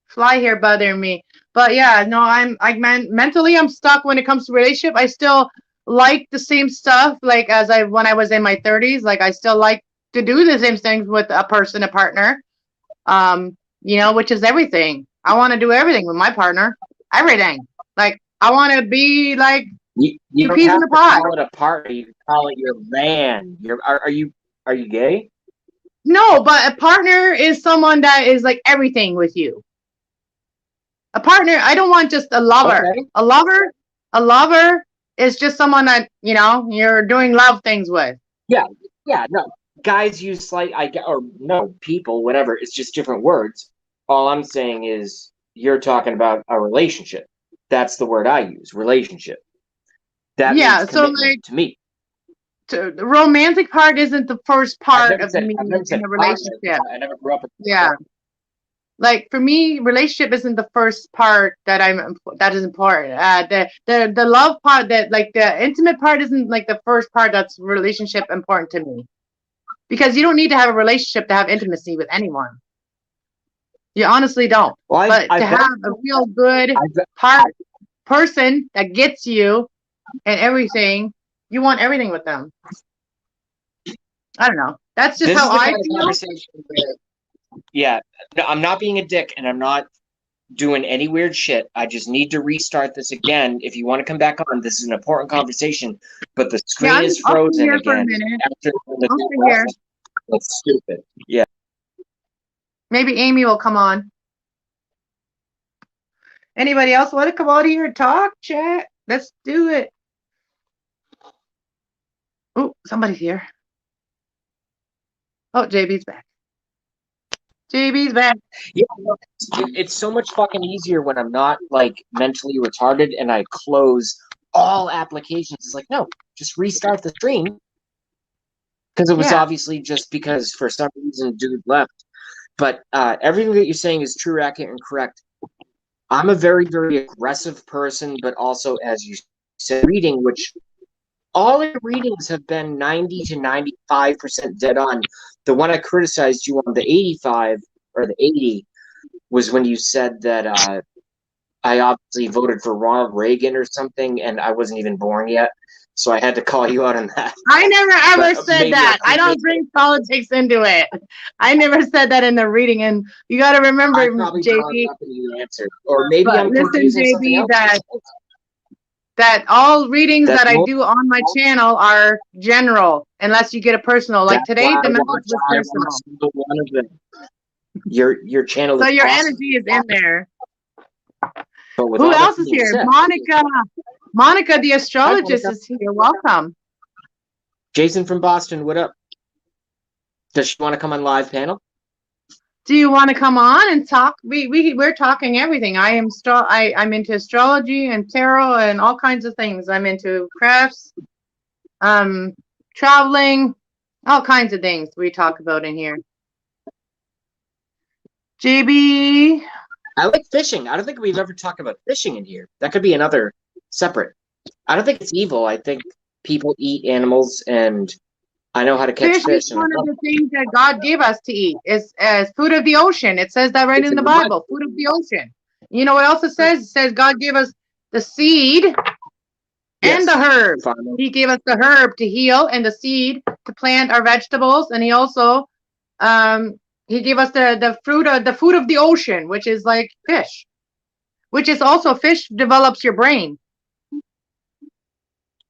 Fly here bothering me. But yeah, no, mentally I'm stuck when it comes to relationship. I still like the same stuff like as I when I was in my 30s. Like I still like to do the same things with a person, a partner. Which is everything. I want to do everything with my partner. Everything. Like I want to be like You two don't peas have in a to pod. call it a partner. You can call it your man. Are you gay? No, but a partner is someone that is like everything with you. A partner, I don't want just a lover. Okay. A lover is just someone that, you're doing love things with. Yeah, no. Guys use people, whatever. It's just different words. All I'm saying is you're talking about a relationship. That's the word I use, relationship. That Yeah, means so commitment to me. the romantic part isn't the first part of me I've never said in a partner. relationship. I never grew up with Yeah. Like for me, relationship isn't the first part that is important. The love part, that like the intimate part isn't like the first part that's relationship important to me. Because you don't need to have a relationship to have intimacy with anyone. You honestly don't. Well, But to have a real good person that gets you and everything, you want everything with them. I don't know. That's just this how is the I kind of feel. conversation where, yeah, no, I'm not being a dick, and I'm not doing any weird shit. I just need to restart this again. If you want to come back on, this is an important conversation. But the screen is frozen again. After the That's stupid. Yeah. Maybe Amy will come on. Anybody else want to come on here and talk, chat? Let's do it. Oh, somebody's here. Oh, JB's back. JB's back. Yeah, it's so much fucking easier when I'm not like mentally retarded and I close all applications. It's like, no, just restart the stream. Because it was obviously just because for some reason dude left. But everything that you're saying is true, accurate, and correct. I'm a very, very aggressive person, but also, as you said, reading, which all your readings have been 90 to 95% dead on. The one I criticized you on the 85 or the 80 was when you said that I obviously voted for Ronald Reagan or something, and I wasn't even born yet. So I had to call you out on that. I never ever said that. I don't bring politics into it. I never said that in the reading. And you got to remember, JB. Or maybe I'm confusing something else. That all readings that I do on my channel are general, unless you get a personal. Like today, the message was personal. One of them. Your channel. So your energy is in there. Who else is here? Monica. Monica, the astrologist, is here. Welcome. Jason from Boston, what up? Does she want to come on live panel? Do you want to come on and talk? We're talking everything. I'm into astrology and tarot and all kinds of things. I'm into crafts, traveling, all kinds of things we talk about in here. JB. I like fishing. I don't think we've ever talked about fishing in here. That could be another separate. I don't think it's evil. I think people eat animals, and I know how to catch fish. Is one of the things that God gave us to eat. Is as food of the ocean. It says that right in the Bible. Food of the ocean. You know what else it says? It says God gave us the seed and the herb. He gave us the herb to heal and the seed to plant our vegetables, and he also he gave us the food of the ocean, which is like fish, which is also fish develops your brain.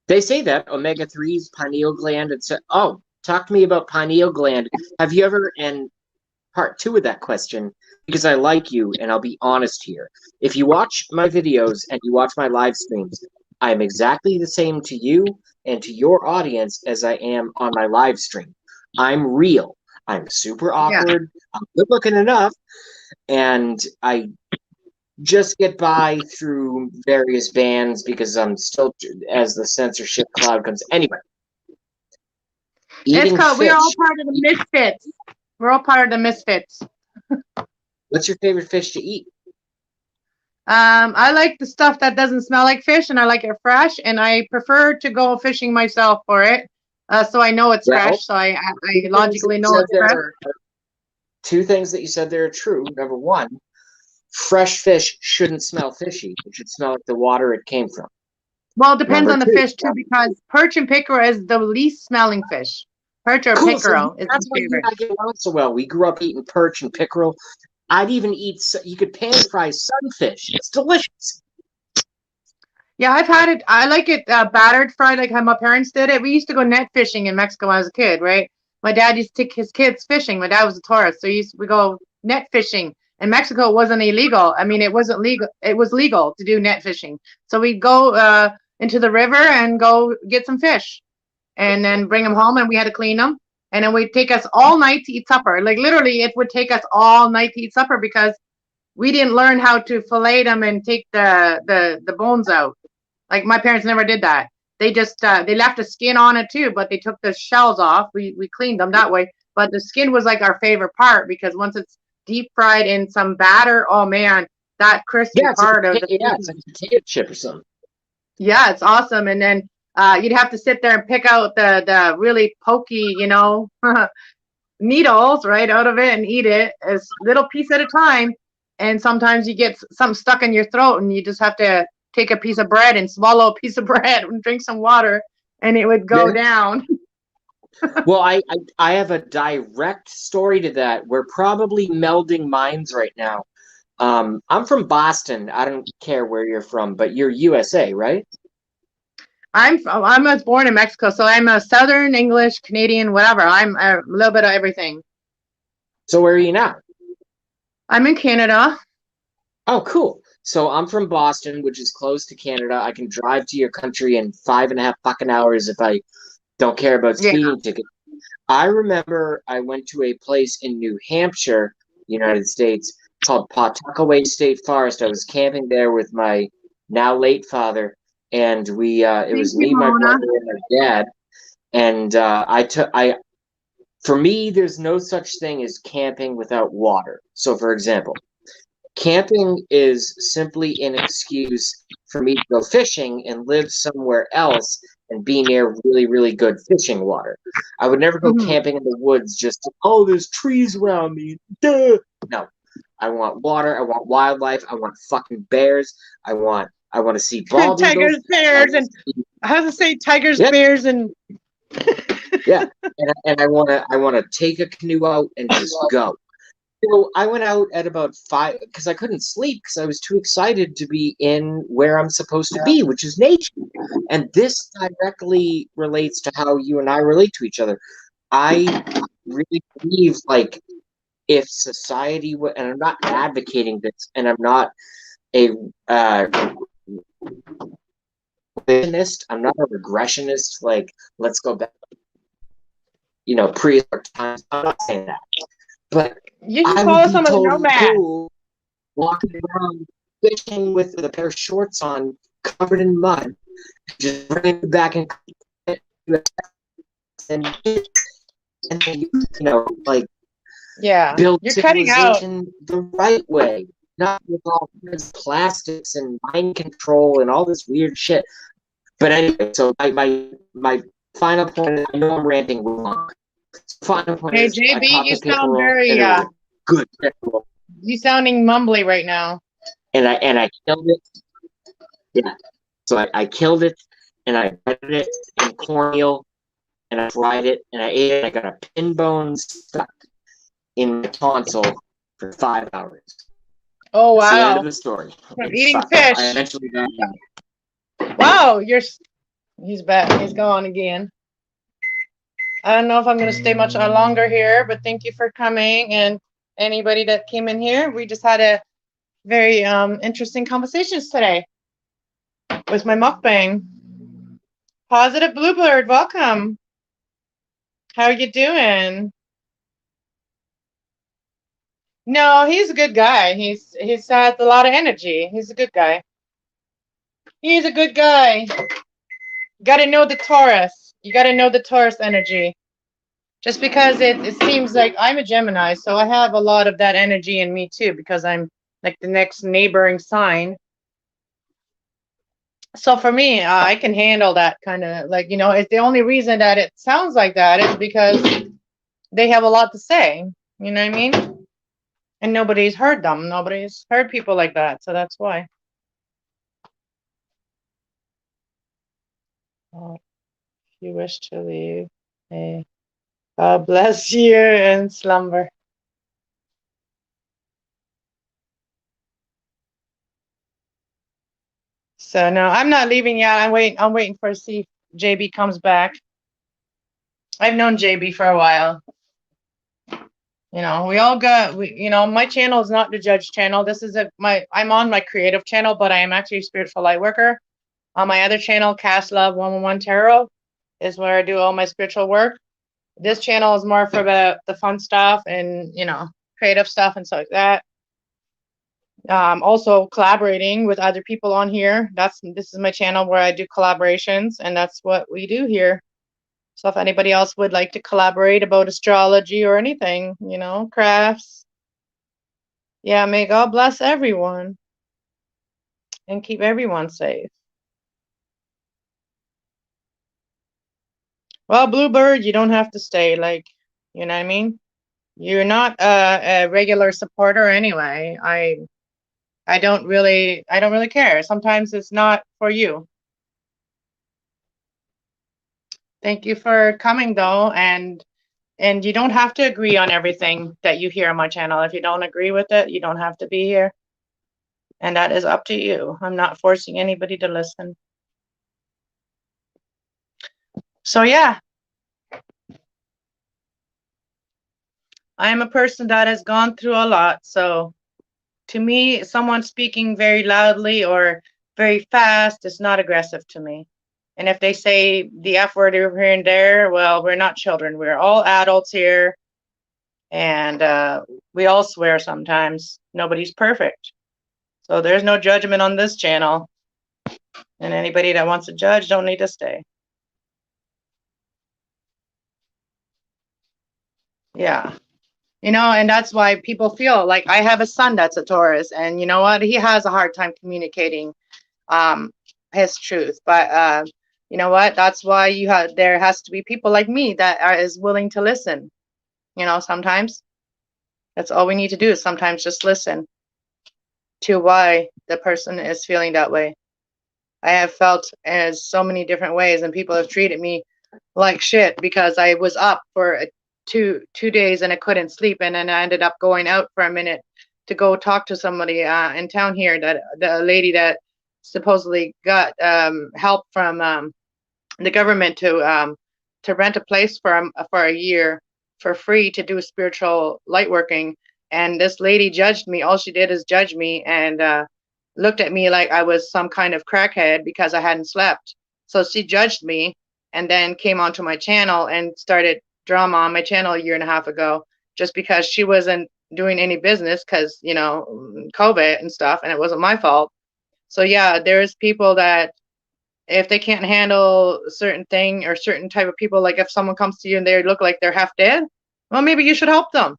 They say that omega-3s, pineal gland, etc. Oh, talk to me about pineal gland. Have you ever, and part 2 of that question, because I like you, and I'll be honest here. If you watch my videos and you watch my live streams, I am exactly the same to you and to your audience as I am on my live stream. I'm real. I'm super Yeah. awkward. I'm good looking enough, and I just get by through various bands because I'm still, as the censorship cloud comes. Anyway, It's eating called, we are all fish. part of the misfits. We're all part of the misfits. What's your favorite fish to eat? I like the stuff that doesn't smell like fish, and I like it fresh, and I prefer to go fishing myself for it, so I know it's Well, fresh. So I two things that logically you know said it's fresh. there. Two things that you said there are true. Number one, fresh fish shouldn't smell fishy. It should smell like the water it came from. Well, it depends Number on the two, fish too, because perch and pickerel is the least smelling fish. Perch or cool. So pickerel is that's my why you and favorite. I get along so well. We grew up eating perch and pickerel. I'd even eat. You could pan fry sunfish. It's delicious. Yeah, I've had it. I like it battered fried, like how my parents did it. We used to go net fishing in Mexico when I was a kid, right? My dad used to take his kids fishing. My dad was a tourist, so we go net fishing. And Mexico wasn't illegal. I mean, it wasn't legal. It was legal to do net fishing. So we'd go into the river and go get some fish, and then bring them home, and we had to clean them. And then we'd take us all night to eat supper. Like literally, it would take us all night to eat supper because we didn't learn how to fillet them and take the bones out. Like my parents never did that. They just they left the skin on it too, but they took the shells off. We cleaned them that way. But the skin was like our favorite part because once it's deep fried in some batter, oh man, that crispy Yeah, it's part like of the it's like a potato chip or something. yeah, it's awesome. And then you'd have to sit there and pick out the really pokey, needles right out of it and eat it as little piece at a time. And sometimes you get something stuck in your throat, and you just have to take a piece of bread and swallow a piece of bread and drink some water, and it would go Yeah. down. Well, I have a direct story to that. We're probably melding minds right now. I'm from Boston. I don't care where you're from, but you're USA, right? I was born in Mexico, so I'm a Southern English Canadian, whatever. I'm a little bit of everything. So where are you now? I'm in Canada. Oh, cool. So I'm from Boston, which is close to Canada. I can drive to your country in 5.5 fucking hours if I don't care about Yeah. speeding tickets. I remember I went to a place in New Hampshire, United States, called Pawtuckaway State Forest. I was camping there with my now late father, and it Thank was you, me, my Mona. brother, and my dad. And for me, there's no such thing as camping without water. So, for example, camping is simply an excuse for me to go fishing and live somewhere else and be near really, really good fishing water. I would never go Mhm. camping in the woods just to, oh, there's trees around me. Duh. No. I want water. I want wildlife. I want fucking bears. I want to see bald Tigers, eagles. bears, and how to say tigers, Yeah. bears, and Yeah. And I want to take a canoe out and just go. So I went out at about 5 because I couldn't sleep because I was too excited to be in where I'm supposed to be, which is nature. And this directly relates to how you and I relate to each other. I really believe, like, if society would, and I'm not advocating this, and I'm not a regressionist, I'm not a regressionist, like, let's go back, prehistoric times. I'm not saying that. But you should I would follow be some of the totally nomads. cool walking around fishing with a pair of shorts on, covered in mud, just bringing it back and and then like Yeah, build you're cutting out. civilization the right way, not with all this plastics and mind control and all this weird shit. But anyway, so my final point is, I know I'm ranting long. Final point Hey, is, I JB, caught you the sound pickerel, very and it was a good pickerel. you sounding mumbly right now. And I killed it. Yeah. So I killed it, and I breaded it in cornmeal, and I fried it, and I ate it. I got a pin bone stuck in my tonsil for 5 hours. Oh That's the end of wow! the story. From It eating sucked. fish. I eventually got out. Wow, he's back. He's gone again. I don't know if I'm going to stay much longer here, but thank you for coming, and anybody that came in here. We just had a very interesting conversations today with my mukbang. Positive Bluebird, welcome. How are you doing? No, he's a good guy. He's has a lot of energy. He's a good guy. He's a good guy. Got to know the Taurus. You got to know the Taurus energy. Just because it seems like I'm a Gemini, so I have a lot of that energy in me too, because I'm like the next neighboring sign. So for me, I can handle that kind of like, it's the only reason that it sounds like that is because they have a lot to say. You know what I mean? And nobody's heard them. Nobody's heard people like that. So that's why. Oh, if you wish to leave, hey, God bless you and slumber. So no, I'm not leaving yet. I'm waiting for to see if JB comes back. I've known JB for a while. We all got, my channel is not the judge channel. This is I'm on my creative channel, but I am actually a spiritual light worker. On my other channel, Cast Love 111 Tarot, is where I do all my spiritual work. This channel is more for the fun stuff and, creative stuff and stuff like that. Also collaborating with other people on here. This is my channel where I do collaborations, and that's what we do here. So if anybody else would like to collaborate about astrology or anything, crafts, yeah, may God bless everyone and keep everyone safe. Well, Bluebird, you don't have to stay, like, you know what I mean? You're not a regular supporter anyway. I don't really care. Sometimes it's not for you. Thank you for coming though, and you don't have to agree on everything that you hear on my channel. If you don't agree with it, you don't have to be here. And that is up to you. I'm not forcing anybody to listen. So yeah, I am a person that has gone through a lot. So to me, someone speaking very loudly or very fast is not aggressive to me. And if they say the F word over here and there, well, we're not children. We're all adults here. And we all swear sometimes. Nobody's perfect. So there's no judgment on this channel. And anybody that wants to judge don't need to stay. Yeah. And that's why people feel like I have a son that's a Taurus. And you know what? He has a hard time communicating his truth. But you know what? That's why there has to be people like me that is willing to listen. Sometimes that's all we need to do is sometimes just listen to why the person is feeling that way. I have felt as so many different ways, and people have treated me like shit because I was up for two days and I couldn't sleep, and then I ended up going out for a minute to go talk to somebody in town here, that the lady that supposedly got help from the government to rent a place for a year for free to do spiritual light working. And this lady judged me. All she did is judge me and looked at me like I was some kind of crackhead because I hadn't slept. So she judged me and then came onto my channel and started drama on my channel a year and a half ago, just because she wasn't doing any business because, COVID and stuff, and it wasn't my fault. So yeah, there's people that if they can't handle a certain thing or certain type of people, like if someone comes to you and they look like they're half dead, well, maybe you should help them.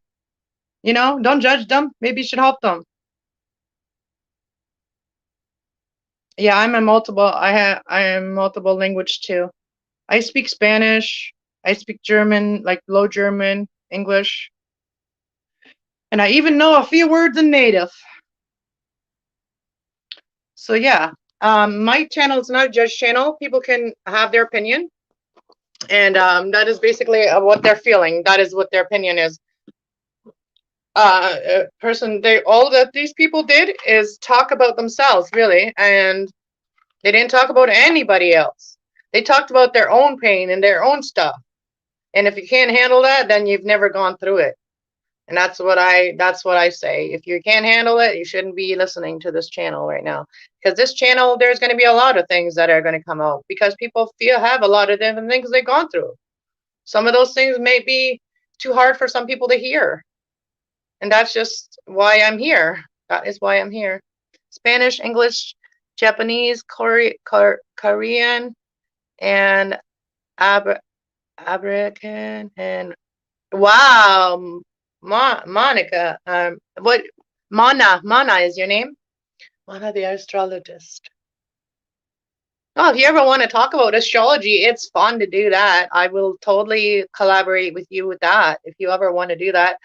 Don't judge them. Maybe you should help them. Yeah, I am multiple language too. I speak Spanish. I speak German, like Low German, English. And I even know a few words in native. So yeah, my channel is not a judge channel. People can have their opinion. And that is basically what they're feeling. That is what their opinion is. All that these people did is talk about themselves, really. And they didn't talk about anybody else. They talked about their own pain and their own stuff. And if you can't handle that, then you've never gone through it. And that's what I say. If you can't handle it, you shouldn't be listening to this channel right now. Because this channel, there's going to be a lot of things that are going to come out because people have a lot of different things they've gone through. Some of those things may be too hard for some people to hear. And that's just why I'm here. That is why I'm here. Spanish, English, Japanese, Korean, and African, and wow, Monica. What? Mana is your name? Mana the astrologist. Oh, if you ever want to talk about astrology, it's fun to do that. I will totally collaborate with you with that if you ever want to do that.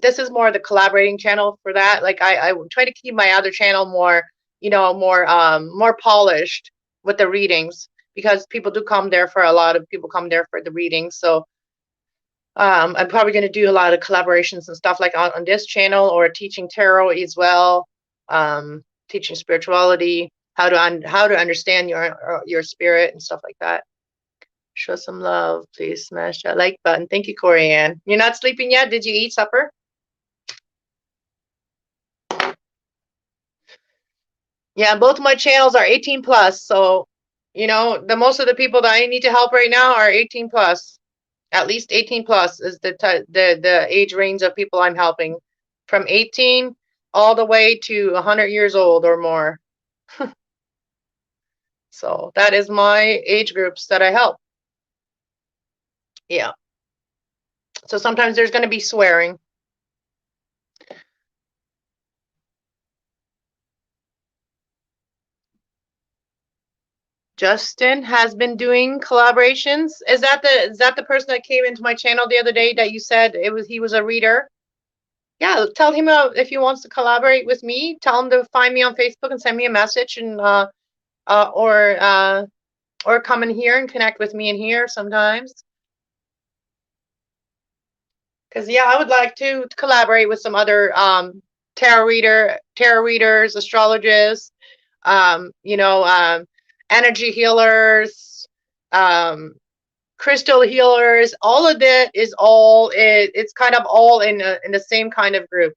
This is more the collaborating channel for that. Like I try to keep my other channel more, more polished with the readings, because people do come there for, a lot of people come there for the readings. So I'm probably going to do a lot of collaborations and stuff like on this channel, or teaching tarot as well, teaching spirituality, how to understand your spirit and stuff like that. Show some love, please smash that like button. Thank you, Corianne. You're not sleeping yet? Did you eat supper? Yeah, both my channels are 18 plus. So, the most of the people that I need to help right now are 18 plus. At least 18 plus is the age range of people I'm helping, from 18 all the way to 100 years old or more. So that is my age groups that I help. Yeah. So sometimes there's going to be swearing. Justin has been doing collaborations. Is that the person that came into my channel the other day that you said he was a reader? Yeah, tell him if he wants to collaborate with me. Tell him to find me on Facebook and send me a message, and or come in here and connect with me in here sometimes. Because yeah, I would like to collaborate with some other tarot readers, astrologists, energy healers, crystal healers. All of that is it's kind of all in the same kind of group,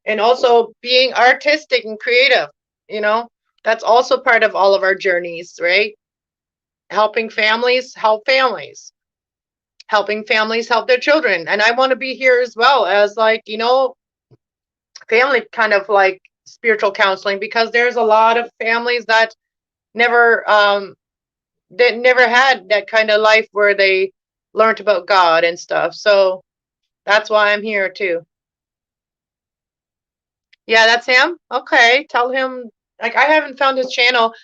and also being artistic and creative, that's also part of all of our journeys, right? Helping families help families, helping families help their children. And I want to be here as well as, like, family kind of like spiritual counseling, because there's a lot of families that never had that kind of life where they learned about God and stuff. So that's why I'm here too. Yeah, that's him. Okay, tell him, like, I haven't found his channel.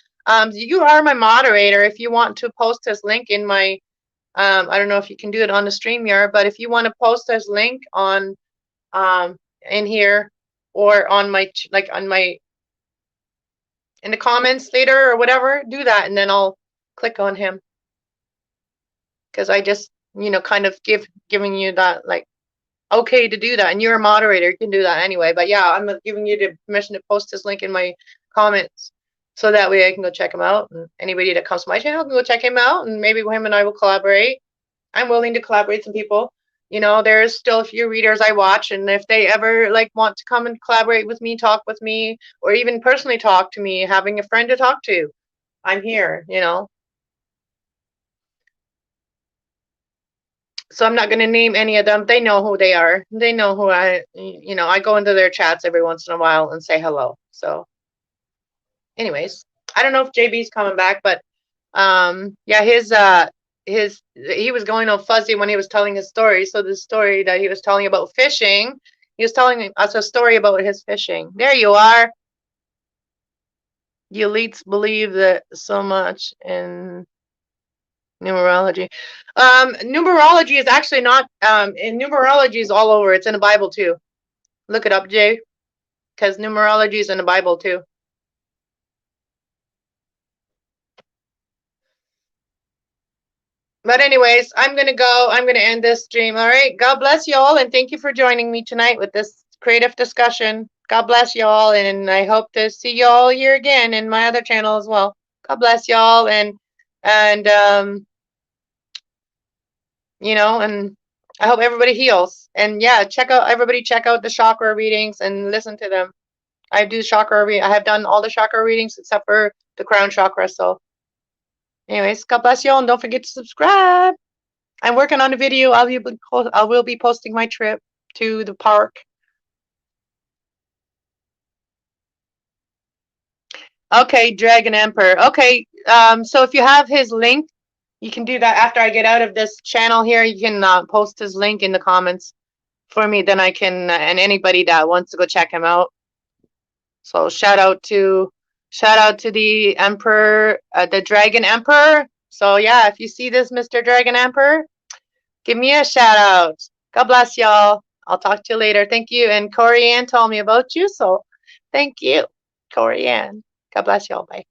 You are my moderator. If you want to post his link in my I don't know if you can do it on the StreamYard, but if you want to post his link on in here, or on my in the comments later or whatever, do that, and then I'll click on him, because I just kind of giving you that, like, okay to do that, and you're a moderator, you can do that anyway. But yeah, I'm giving you the permission to post his link in my comments, so that way I can go check him out, and anybody that comes to my channel can go check him out, and maybe him and I will collaborate. I'm willing to collaborate with some people. There's still a few readers I watch, and if they ever want to come and collaborate with me, talk with me, or even personally talk to me, having a friend to talk to, I'm here, So I'm not going to name any of them. They know who they are. They know who I go into their chats every once in a while and say hello. So anyways, I don't know if JB's coming back, but yeah, he was going all fuzzy when he was telling his story. So the story that he was telling about fishing, he was telling us a story about his fishing. There you are. The elites believe that so much in numerology. Numerology is actually not, in numerology is all over. It's in the Bible too. Look it up, Jay, because numerology is in the Bible too. But anyways, I'm going to go. I'm going to end this stream. All right. God bless you all. And thank you for joining me tonight with this creative discussion. God bless you all. And I hope to see you all here again in my other channel as well. God bless you all. And I hope everybody heals. And yeah, check out the chakra readings and listen to them. I do I have done all the chakra readings except for the crown chakra. So anyways, God bless you all. And don't forget to subscribe. I'm working on a video. I will be posting my trip to the park. Okay, Dragon Emperor. Okay, so if you have his link, you can do that after I get out of this channel here. You can post his link in the comments for me. Then I can, and anybody that wants to go check him out. So shout out to the Emperor, the Dragon Emperor. So yeah, if you see this, Mr. Dragon Emperor, give me a shout out. God bless y'all. I'll talk to you later. Thank you. And Corianne told me about you, so thank you, Corianne. God bless y'all. Bye.